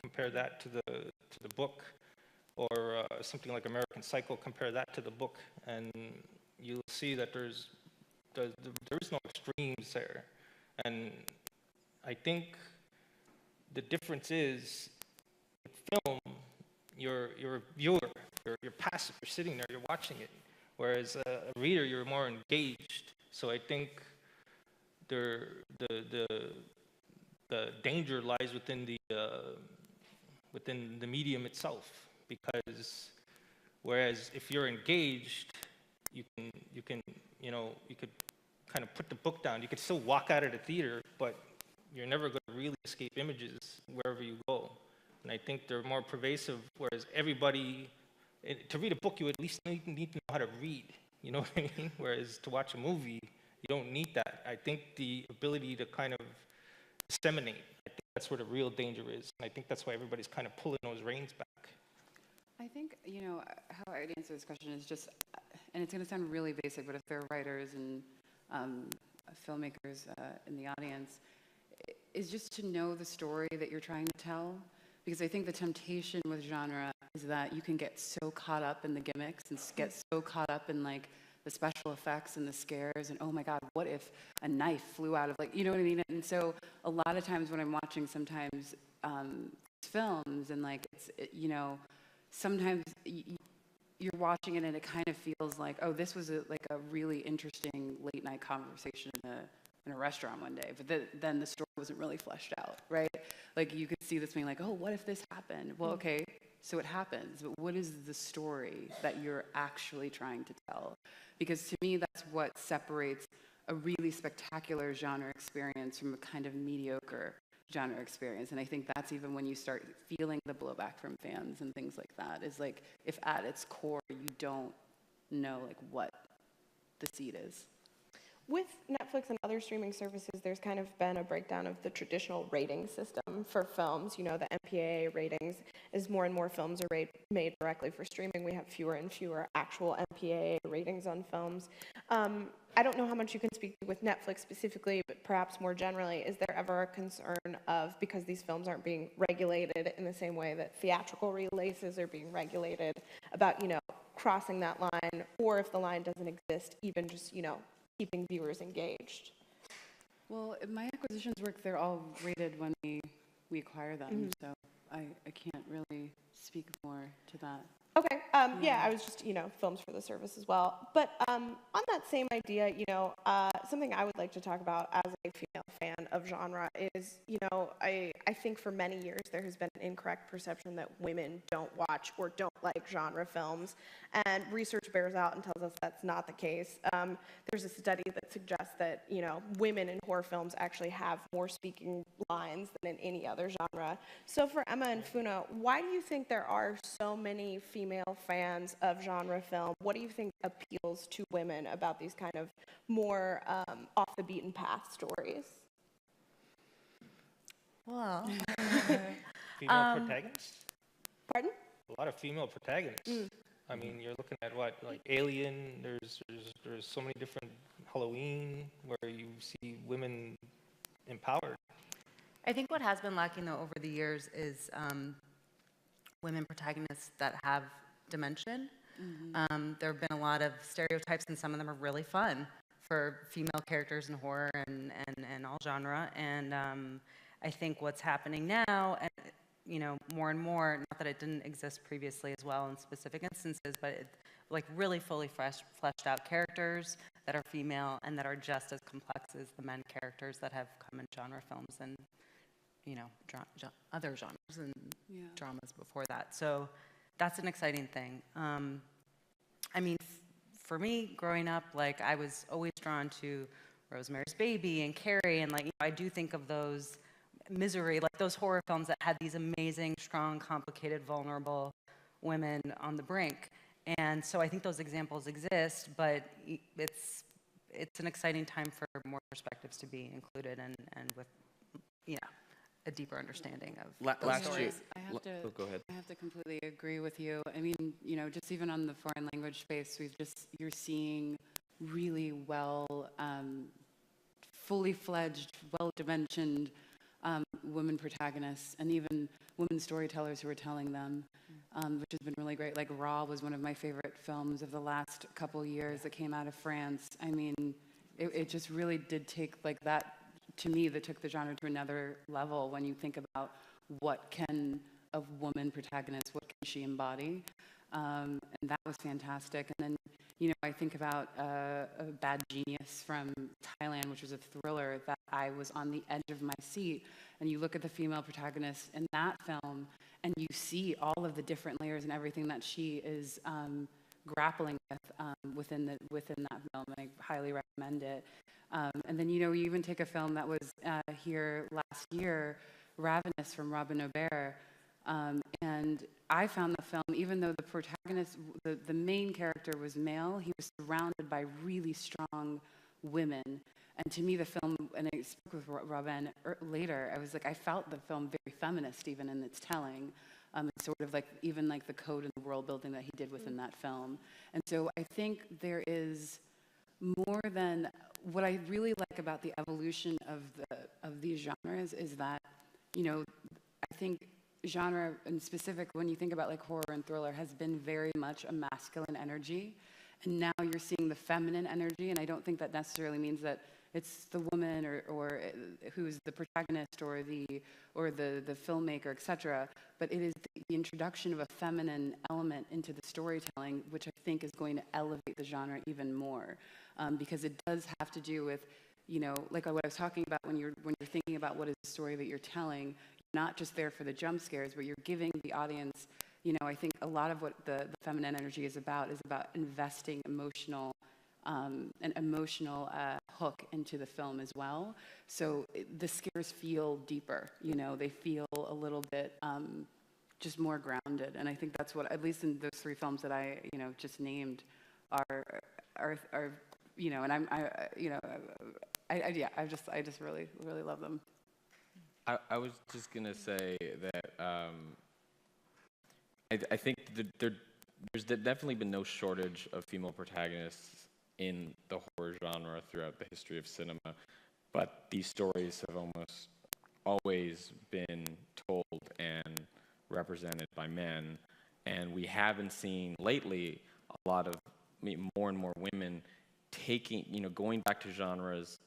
S4: Compare that to the book, or something like American Psycho. Compare that to the book, and you'll see that there's no extremes there. And I think the difference is, with film, you're a viewer, you're passive, you're sitting there, you're watching it. Whereas a reader, you're more engaged. So I think the danger lies within the medium itself, because whereas if you're engaged, you could kind of put the book down. You could still walk out of the theater, but you're never going to really escape images wherever you go. And I think they're more pervasive, whereas to read a book, you at least need to know how to read. You know what I mean? Whereas to watch a movie, you don't need that. I think the ability to kind of disseminate, I think that's where the real danger is. And I think that's why everybody's kind of pulling those reins back.
S5: I think, how I'd answer this question is just, and it's going to sound really basic, but if there are writers and filmmakers in the audience, is just to know the story that you're trying to tell. Because I think the temptation with genre is that you can get so caught up in the gimmicks and get so caught up in like the special effects and the scares and, oh my God, what if a knife flew out of, like, you know what I mean? And so a lot of times when I'm watching sometimes films and like, you know, sometimes you're watching it and it kind of feels like, oh, this was like a really interesting late night conversation in a restaurant one day, but then the story wasn't really fleshed out, right? Like you could see this being like, oh, what if this happened? Well, okay, so it happens, but what is the story that you're actually trying to tell? Because to me, that's what separates a really spectacular genre experience from a kind of mediocre genre experience. And I think that's even when you start feeling the blowback from fans and things like that, is like, if at its core, you don't know like what the seed is.
S2: With Netflix and other streaming services, there's kind of been a breakdown of the traditional rating system for films. You know, the MPAA ratings, as more and more films are made directly for streaming, we have fewer and fewer actual MPAA ratings on films. I don't know how much you can speak with Netflix specifically, but perhaps more generally, is there ever a concern of, because these films aren't being regulated in the same way that theatrical releases are being regulated, about, you know, crossing that line, or if the line doesn't exist, even just, you know, keeping viewers engaged?
S5: Well, in my acquisitions work, they're all rated when we acquire them, so I can't really speak more to that.
S2: Okay, yeah, I was just, you know, films for the service as well. But on that same idea, you know, something I would like to talk about as a female fan of genre is, you know, I think for many years there has been an incorrect perception that women don't watch or don't like genre films, and research bears out and tells us that's not the case. There's a study that suggests that, you know, women in horror films actually have more speaking lines than in any other genre. So for Emma and Funa, why do you think there are so many female fans of genre film? What do you think appeals to women about these kind of more off the beaten path stories?
S6: Well,
S4: Female protagonists?
S2: Pardon?
S4: A lot of female protagonists. I mean, you're looking at what, like Alien, there's so many different, Halloween, where you see women empowered.
S6: I think what has been lacking, though, over the years is women protagonists that have dimension. There have been a lot of stereotypes, and some of them are really fun for female characters in horror and all genre. And I think what's happening now, and you know, more and more, not that it didn't exist previously as well in specific instances, but it, like really fully fleshed out characters that are female and that are just as complex as the men characters that have come in genre films and, you know, other genres and dramas before that. So that's an exciting thing. I mean, for me, growing up, like, I was always drawn to Rosemary's Baby and Carrie, and, like, you know, I do think of those Misery, like those horror films that had these amazing, strong, complicated, vulnerable women on the brink. And so I think those examples exist, but it's an exciting time for more perspectives to be included and with, you know, a deeper understanding of those stories.
S3: Go ahead.
S5: I have to completely agree with you. I mean, you know, just even on the foreign language space, you're seeing really well, fully fledged, well-dimensioned women protagonists, and even women storytellers who are telling them, which has been really great. Like Raw was one of my favorite films of the last couple years that came out of France. I mean, it just really did take, like, that, to me, that took the genre to another level when you think about what can a woman protagonist, what can she embody? And that was fantastic. And then, you know, I think about a Bad Genius from Thailand, which was a thriller that I was on the edge of my seat. And you look at the female protagonist in that film, and you see all of the different layers and everything that she is grappling with within that film. And I highly recommend it. And then, you know, you even take a film that was here last year, Ravenous from Robin Aubert. And I found the film, even though the protagonist, the main character was male, he was surrounded by really strong women. And to me, the film, and I spoke with Robin later, I was like, I felt the film very feminist even in its telling. And sort of like, even like the code and the world building that he did within that film. And so I think there is more than what I really like about the evolution of these genres is that, you know, I think genre, in specific, when you think about like horror and thriller, has been very much a masculine energy, and now you're seeing the feminine energy, and I don't think that necessarily means that it's the woman or who's the protagonist or the filmmaker, etc. But it is the introduction of a feminine element into the storytelling, which I think is going to elevate the genre even more, because it does have to do with, you know, like what I was talking about when you're thinking about what is the story that you're telling. You're not just there for the jump scares, but you're giving the audience. You know, I think a lot of what the feminine energy is about investing an emotional hook into the film as well. So the scares feel deeper, you know, they feel a little bit just more grounded. And I think that's what, at least in those three films that I, you know, just named, are you know, and I just really love them.
S3: I was just gonna say that I think there's definitely been no shortage of female protagonists in the horror genre throughout the history of cinema, but these stories have almost always been told and represented by men, and we haven't seen lately a lot of more and more women taking, you know, going back to genres,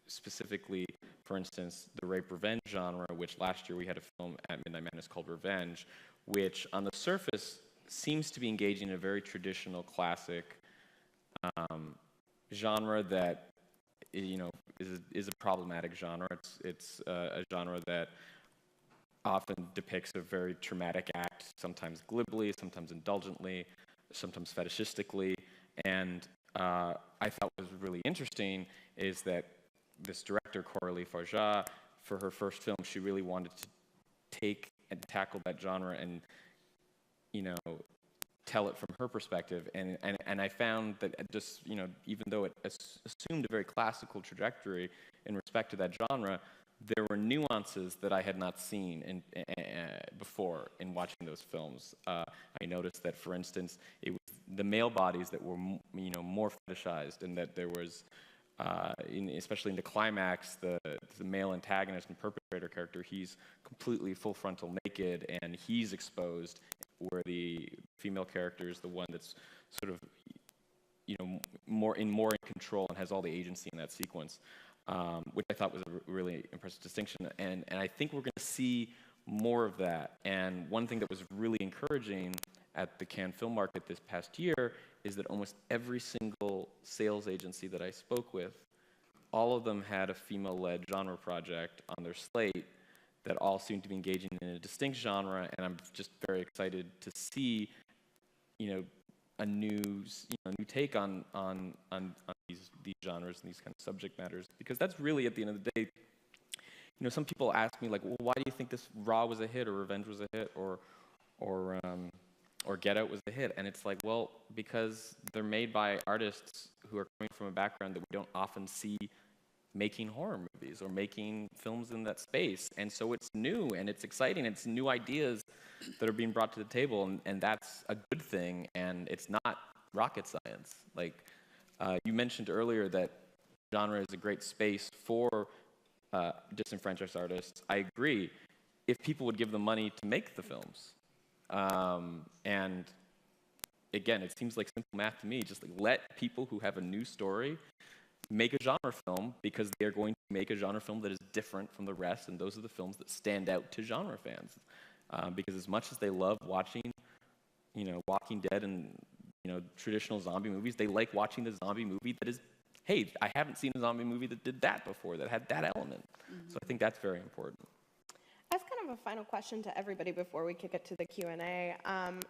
S3: specifically, for instance, the rape revenge genre, which last year we had a film at Midnight Madness called Revenge, which on the surface seems to be engaging in a very traditional, classic genre that, you know, is a problematic genre. It's a genre that often depicts a very traumatic act, sometimes glibly, sometimes indulgently, sometimes fetishistically. And I thought what was really interesting is that this director, Coralie Farjat, for her first film, she really wanted to take and tackle that genre and, you know, tell it from her perspective. And I found that just, you know, even though it assumed a very classical trajectory in respect to that genre, there were nuances that I had not seen before in watching those films. I noticed that, for instance, it was the male bodies that were, you know, more fetishized, and that there was, especially in the climax, the male antagonist and perpetrator character, he's completely full frontal naked and he's exposed, where the female character is the one that's sort of, you know, more in control and has all the agency in that sequence, which I thought was a really impressive distinction. And I think we're going to see more of that. And one thing that was really encouraging at the Cannes Film Market this past year is that almost every single sales agency that I spoke with, all of them had a female-led genre project on their slate that all seemed to be engaging in a distinct genre, and I'm just very excited to see, you know, a new take on these genres and these kind of subject matters, because that's really, at the end of the day, you know, some people ask me, like, well, why do you think this Raw was a hit, or Revenge was a hit, or Get Out was a hit? And it's like, well, because they're made by artists who are coming from a background that we don't often see making horror movies or making films in that space. And so it's new and it's exciting. It's new ideas that are being brought to the table, and that's a good thing, and it's not rocket science. Like, you mentioned earlier that genre is a great space for disenfranchised artists. I agree, if people would give them money to make the films. And again, it seems like simple math to me. Just like, let people who have a new story make a genre film, because they're going to make a genre film that is different from the rest, and those are the films that stand out to genre fans. Because as much as they love watching, you know, Walking Dead and, you know, traditional zombie movies, they like watching the zombie movie that is, hey, I haven't seen a zombie movie that did that before, that had that element. Mm-hmm. So I think that's very important.
S2: As kind of a final question to everybody before we kick it to the Q&A,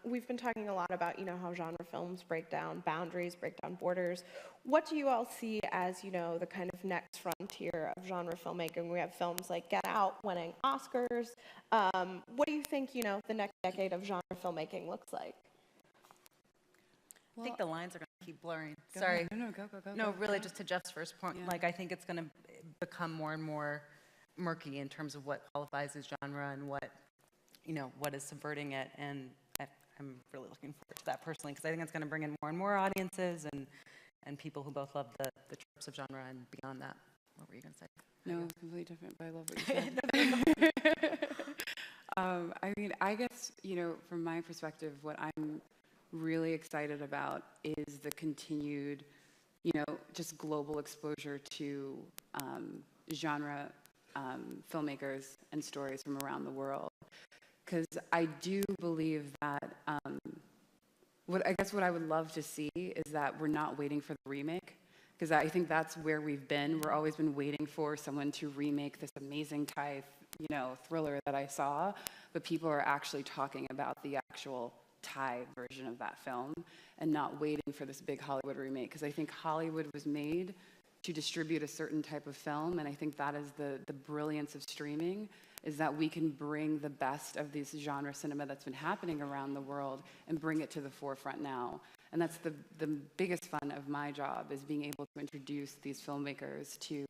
S2: we've been talking a lot about, you know, how genre films break down boundaries, break down borders. What do you all see as, you know, the kind of next frontier of genre filmmaking? We have films like Get Out winning Oscars. What do you think, you know, the next decade of genre filmmaking looks like?
S6: I think the lines are going to keep blurring.
S5: Go
S6: Sorry.
S5: ahead. No, go.
S6: No, really, just to Jeff's first point,
S5: Yeah.
S6: like, I think it's going to become more and more murky in terms of what qualifies as genre and what, you know, what is subverting it. And I'm really looking forward to that personally, because I think it's going to bring in more and more audiences, and and people who both love the tropes of genre and beyond that. What were you going to say?
S5: No, it's completely different, but I love what you said. I mean, I guess, you know, from my perspective, what I'm really excited about is the continued, you know, just global exposure to genre filmmakers and stories from around the world. Because I do believe that, what I would love to see is that we're not waiting for the remake. Because I think that's where we've been. We're always been waiting for someone to remake this amazing Thai, you know, thriller that I saw, but people are actually talking about the actual Thai version of that film and not waiting for this big Hollywood remake. Because I think Hollywood was made to distribute a certain type of film, and I think that is the brilliance of streaming, is that we can bring the best of this genre cinema that's been happening around the world and bring it to the forefront now. And that's the biggest fun of my job, is being able to introduce these filmmakers to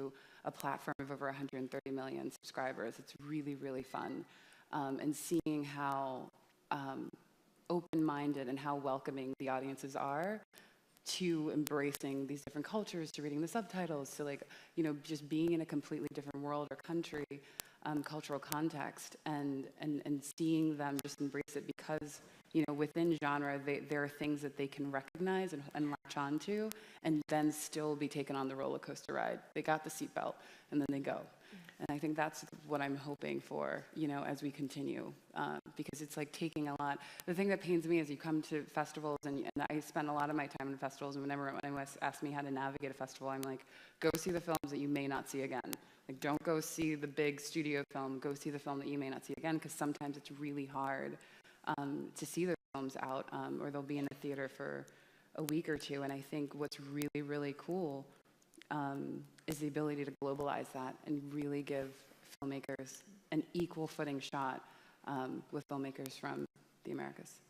S5: a platform of over 130 million subscribers. It's really, really fun. And seeing how open-minded and how welcoming the audiences are to embracing these different cultures, to reading the subtitles, to, like, you know, just being in a completely different world or country, cultural context, and seeing them just embrace it because, you know, within genre, there are things that they can recognize and latch onto, and then still be taken on the roller coaster ride. They got the seatbelt, and then they go. And I think that's what I'm hoping for, you know, as we continue, because it's like taking a lot. The thing that pains me is you come to festivals, and I spend a lot of my time in festivals, and whenever anyone asks me how to navigate a festival, I'm like, go see the films that you may not see again. Like, don't go see the big studio film, go see the film that you may not see again, because sometimes it's really hard to see those films out, or they'll be in a theater for a week or two. And I think what's really, really cool is the ability to globalize that and really give filmmakers an equal footing shot with filmmakers from the Americas.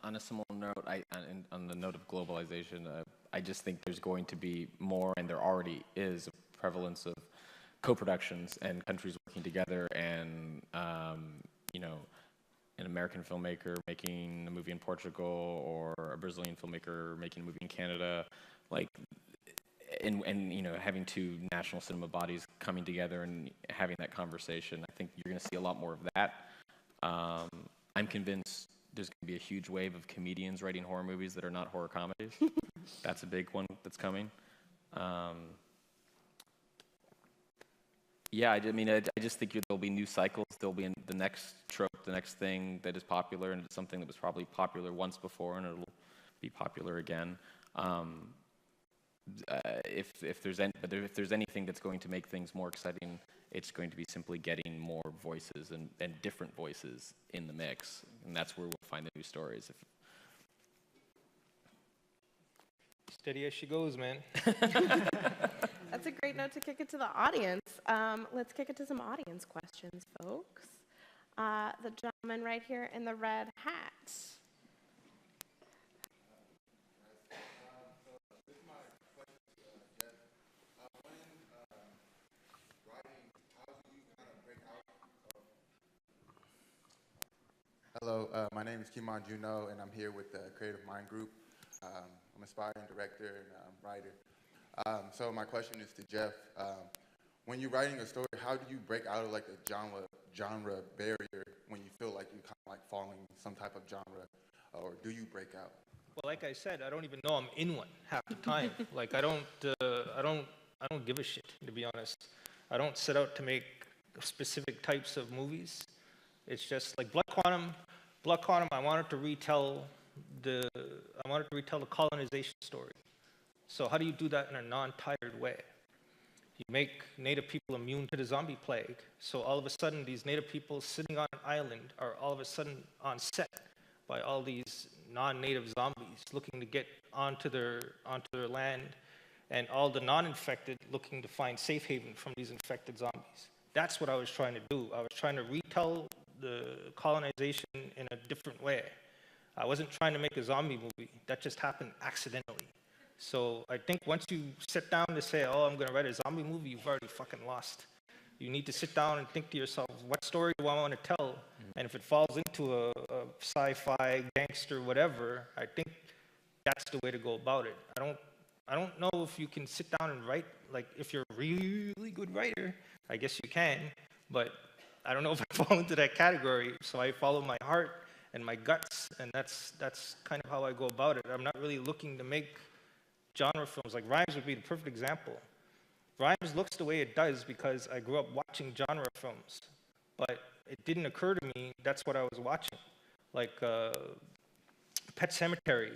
S3: On a similar note, on the note of globalization, I just think there's going to be more, and there already is, a prevalence of co-productions and countries working together, and you know, an American filmmaker making a movie in Portugal, or a Brazilian filmmaker making a movie in Canada, like, and you know, having two national cinema bodies coming together and having that conversation. I think you're going to see a lot more of that. I'm convinced there's going to be a huge wave of comedians writing horror movies that are not horror comedies. That's a big one that's coming. Yeah, I mean, I just think there'll be new cycles. There'll be the next trope, the next thing that is popular, and it's something that was probably popular once before, and it'll be popular again. If there's anything that's going to make things more exciting, it's going to be simply getting more voices and different voices in the mix, and that's where we'll find the new stories.
S4: Steady as she goes, man.
S2: That's a great note to kick it to the audience. Let's kick it to some audience questions, folks. The gentleman right here in the red hat.
S7: Hello, my name is Kimon Juno, and I'm here with the Creative Mind Group. I'm an aspiring director and writer. So my question is to Jeff. When you're writing a story, how do you break out of like a genre barrier when you feel like you're kind of like following some type of genre, or do you break out?
S4: Well, like I said, I don't even know I'm in one half the time. Like I don't give a shit, to be honest. I don't set out to make specific types of movies. It's just like Blood Quantum. I wanted to retell the colonization story. So how do you do that in a non-tired way? You make Native people immune to the zombie plague. So all of a sudden, these Native people sitting on an island are all of a sudden on set by all these non-Native zombies looking to get onto their land, and all the non-infected looking to find safe haven from these infected zombies. That's what I was trying to do. I was trying to retell the colonization in a different way. I wasn't trying to make a zombie movie. That just happened accidentally. So I think once you sit down to say, oh, I'm going to write a zombie movie, you've already fucking lost. You need to sit down and think to yourself, what story do I want to tell? And if it falls into a sci-fi, gangster, whatever, I think that's the way to go about it. I don't know if you can sit down and write, like if you're a really good writer, I guess you can, but I don't know if I fall into that category, so I follow my heart and my guts, and that's kind of how I go about it. I'm not really looking to make genre films. Like Rhymes would be the perfect example. Rhymes looks the way it does because I grew up watching genre films, but it didn't occur to me that's what I was watching. Like Pet Sematary,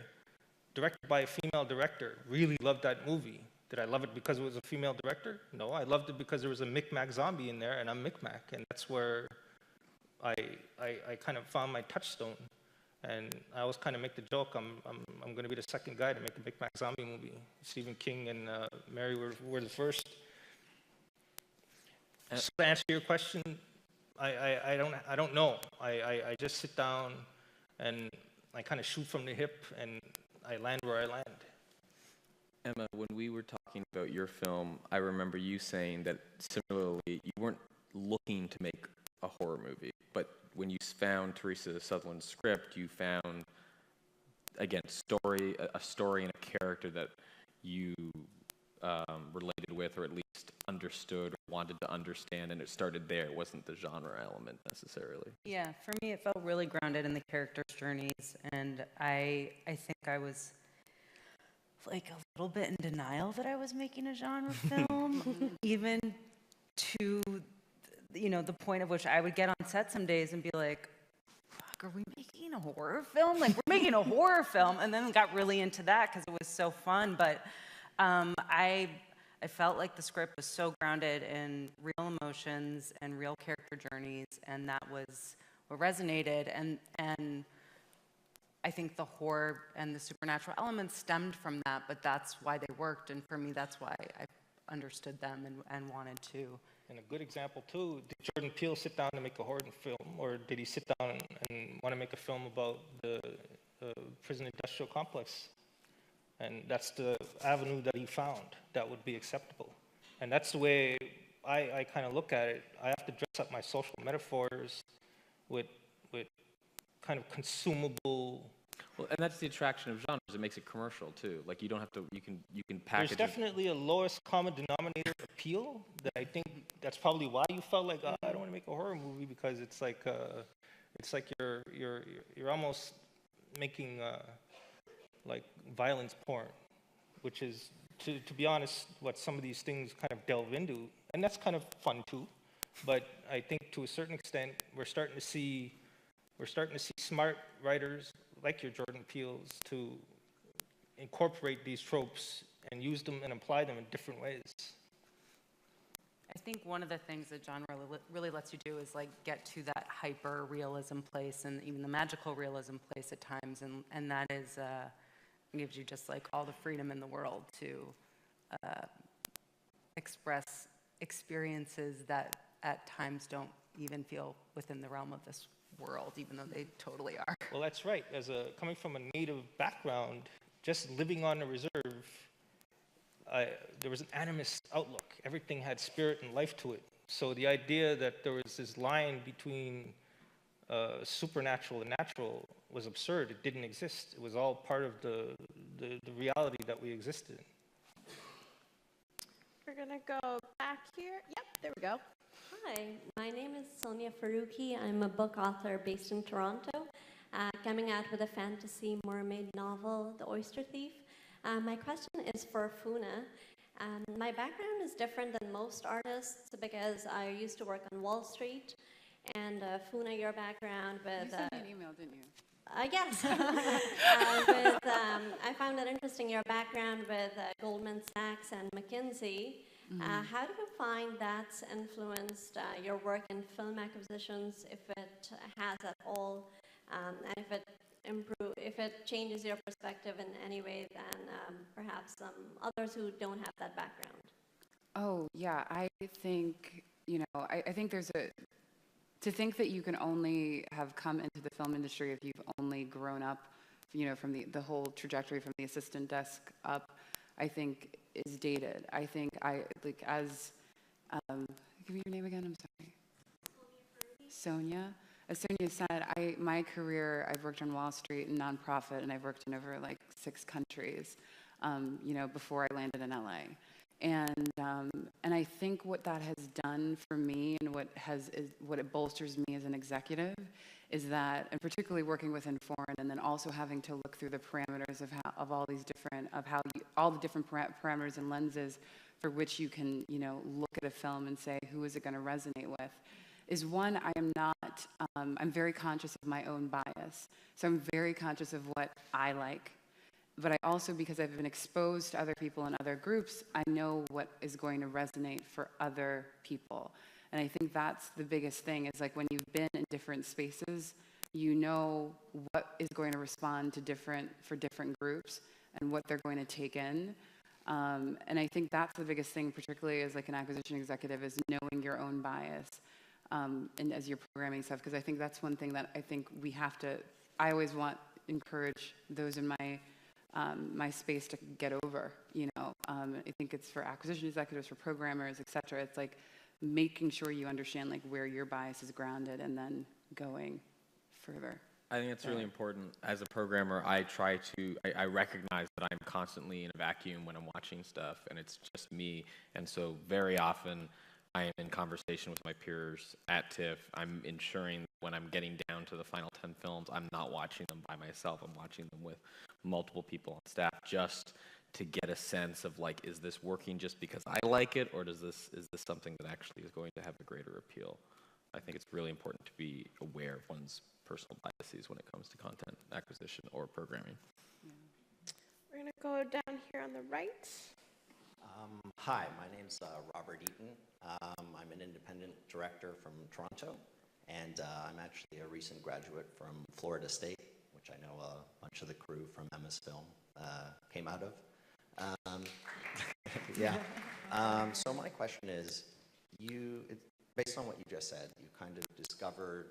S4: directed by a female director, really loved that movie. Did I love it because it was a female director? No, I loved it because there was a Mig'maq zombie in there, and I'm Mig'maq, and that's where I kind of found my touchstone. And I always kind of make the joke, I'm going to be the second guy to make a Mig'maq zombie movie. Stephen King and Mary were the first. So to answer your question, I don't know. I just sit down and I kind of shoot from the hip, and I land where I land.
S3: Emma, when we were talking about your film, I remember you saying that similarly, you weren't looking to make a horror movie, but when you found Teresa Sutherland's script, you found, again, a story and a character that you related with, or at least understood, or wanted to understand, and it started there. It wasn't the genre element necessarily.
S6: Yeah, for me, it felt really grounded in the characters' journeys, and I think I was like a little bit in denial that I was making a genre film, even to, you know, the point of which I would get on set some days and be like, fuck, are we making a horror film? Like, we're making a horror film, and then got really into that because it was so fun, but I felt like the script was so grounded in real emotions and real character journeys, and that was what resonated, and I think the horror and the supernatural elements stemmed from that, but that's why they worked, and for me, that's why I understood them and wanted to.
S4: And a good example, too, did Jordan Peele sit down to make a horror film, or did he sit down and want to make a film about the prison industrial complex? And that's the avenue that he found that would be acceptable. And that's the way I kind of look at it. I have to dress up my social metaphors with kind of consumable.
S3: Well, and that's the attraction of genres. It makes it commercial too. Like you don't have to. You can package.
S4: There's definitely a lowest common denominator appeal that I think that's probably why you felt like, oh, I don't want to make a horror movie, because it's like you're almost making like violence porn, which is to be honest what some of these things kind of delve into, and that's kind of fun too. But I think to a certain extent we're starting to see smart writers like your Jordan Peele's to incorporate these tropes and use them and apply them in different ways.
S6: I think one of the things that genre really lets you do is like get to that hyper realism place and even the magical realism place at times, and that is gives you just like all the freedom in the world to express experiences that at times don't even feel within the realm of this world, even though they totally are.
S4: Well, that's right. Coming from a native background, just living on a reserve, there was an animist outlook. Everything had spirit and life to it. So the idea that there was this line between supernatural and natural was absurd. It didn't exist. It was all part of the reality that we existed in.
S2: We're gonna go back here. Yep, there we go.
S8: Hi, my name is Sonia Faruqi. I'm a book author based in Toronto, coming out with a fantasy mermaid novel, The Oyster Thief. My question is for Funa. My background is different than most artists because I used to work on Wall Street. And Funa, your background with...
S5: You sent me an email, didn't you?
S8: Yes. I found it interesting, your background with Goldman Sachs and McKinsey. How do you find that's influenced your work in film acquisitions, if it has at all, and if it changes your perspective in any way than perhaps some others who don't have that background?
S5: Oh, yeah, I think, I think there's to think that you can only have come into the film industry if you've only grown up, from the whole trajectory from the assistant desk up, I think is dated. I think give me your name again, I'm sorry. Sonia. As Sonia said, my career, I've worked on Wall Street and nonprofit, and I've worked in over 6 countries. you know, before I landed in LA. And I think what that has done for me and what it bolsters me as an executive is that, and particularly working within foreign, and then also having to look through the parameters of all these different, all the different parameters and lenses for which you can, you know, look at a film and say, who is it going to resonate with? Is one, I'm very conscious of my own bias. So I'm very conscious of what I like. But I also, because I've been exposed to other people in other groups, I know what is going to resonate for other people. And I think that's the biggest thing, is like when you've been in different spaces, you know what is going to respond to for different groups and what they're going to take in. And I think that's the biggest thing, particularly as like an acquisition executive, is knowing your own bias and as you're programming stuff. Because I think that's one thing that I think we have to, I always encourage those in my space to get over, you know. I think it's for acquisition executives, for programmers, et cetera. It's like making sure you understand like where your bias is grounded and then going further.
S3: I think it's really important. As a programmer, I recognize that I'm constantly in a vacuum when I'm watching stuff, and it's just me. And so very often I am in conversation with my peers at TIFF. I'm ensuring that when I'm getting down to the final 10 films, I'm not watching them by myself. I'm watching them with multiple people on staff, just to get a sense of like, is this working just because I like it, or is this something that actually is going to have a greater appeal? I think it's really important to be aware of one's personal biases when it comes to content acquisition or programming.
S2: We're going to go down here on the right.
S9: Hi, my name's Robert Eaton. I'm an independent director from Toronto, and I'm actually a recent graduate from Florida State, which I know a bunch of the crew from Emma's film came out of. Yeah. So my question is, based on what you just said, you kind of discovered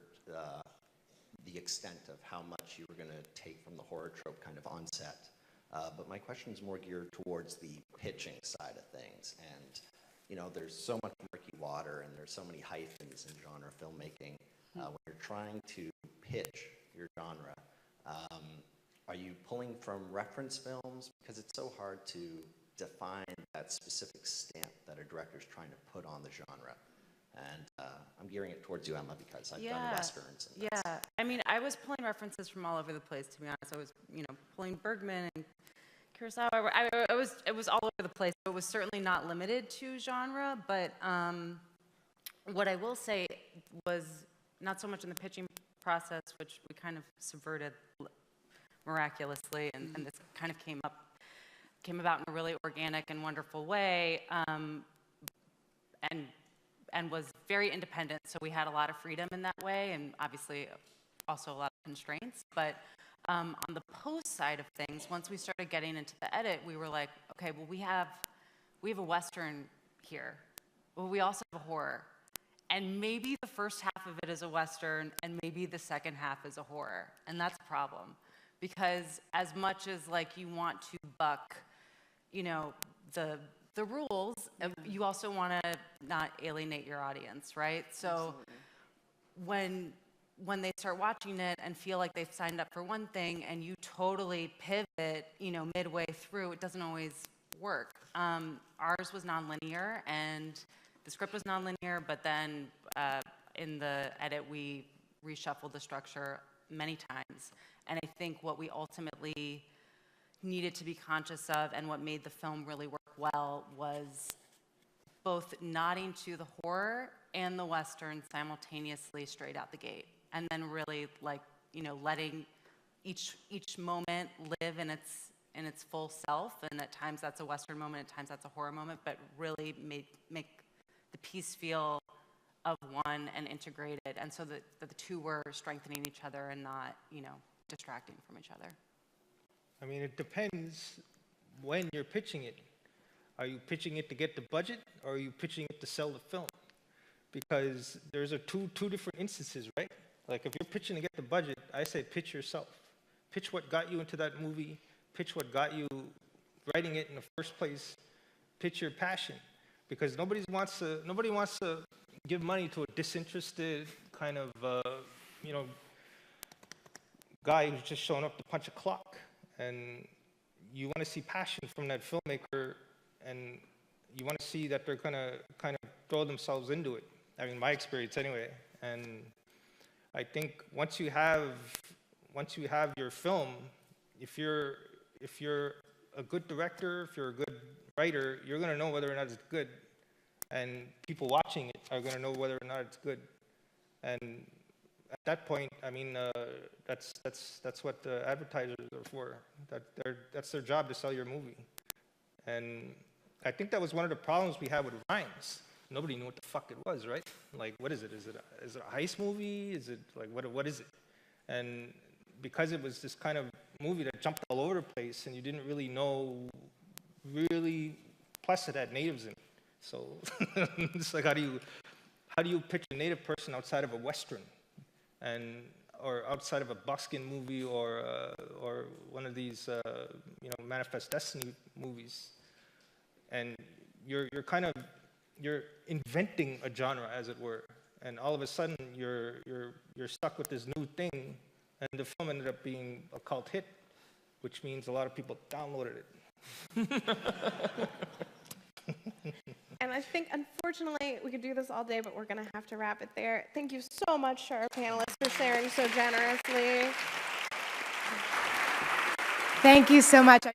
S9: the extent of how much you were going to take from the horror trope kind of on set. But my question is more geared towards the pitching side of things. And, you know, there's so much murky water and there's so many hyphens in genre filmmaking. When you're trying to pitch your genre, are you pulling from reference films? Because it's so hard to define that specific stamp that a director's trying to put on the genre. And I'm gearing it towards you, Emma, because I've done Westerns. And
S6: I mean, I was pulling references from all over the place, to be honest. I was, you know, pulling Bergman and Kurosawa. It was all over the place. It was certainly not limited to genre, but what I will say was not so much in the pitching process, which we kind of subverted miraculously, and this kind of came about in a really organic and wonderful way, and was very independent, so we had a lot of freedom in that way, and obviously also a lot of constraints. But on the post side of things, once we started getting into the edit, we were like, okay, well, we have a Western here. Well, we also have a horror. And maybe the first half of it is a Western, and maybe the second half is a horror. And that's a problem. Because as much as like you want to buck, you know, the rules, you also want to not alienate your audience, right? So when they start watching it and feel like they've signed up for one thing and you totally pivot, you know, midway through, it doesn't always work. Ours was nonlinear, and the script was nonlinear, but then in the edit we reshuffled the structure many times. And I think what we ultimately needed to be conscious of, and what made the film really work well, was both nodding to the horror and the Western simultaneously straight out the gate, and then really, like, you know, letting each moment live in its full self. And at times that's a Western moment, at times that's a horror moment, but really make the piece feel of one and integrated, and so that the two were strengthening each other and not, you know, distracting from each other.
S4: I mean, it depends when you're pitching it. Are you pitching it to get the budget, or are you pitching it to sell the film? Because there's two different instances, right? Like if you're pitching to get the budget, I say pitch yourself. Pitch what got you into that movie. Pitch what got you writing it in the first place. Pitch your passion, because nobody wants to give money to a disinterested kind of you know, guy who's just showing up to punch a clock. And you want to see passion from that filmmaker, and you want to see that they're going to kind of throw themselves into it. I mean, my experience anyway. And I think once you have your film, if you're a good director, if you're a good writer, you're going to know whether or not it's good. And people watching it are going to know whether or not it's good. And at that point, I mean, that's what the advertisers are for. That's their job, to sell your movie. And I think that was one of the problems we had with Rhymes. Nobody knew what the fuck it was, right? Like, what is it? Is it a heist movie? Is it like what is it? And because it was this kind of movie that jumped all over the place, and you didn't really know, plus it had natives in it. So it's like, how do you pitch a native person outside of a Western, or outside of a buskin movie, or one of these Manifest Destiny movies, and you're inventing a genre, as it were, and all of a sudden you're stuck with this new thing, and the film ended up being a cult hit, which means a lot of people downloaded it.
S2: And I think, unfortunately, we could do this all day, but we're going to have to wrap it there. Thank you so much to our panelists for sharing so generously.
S1: Thank you so much.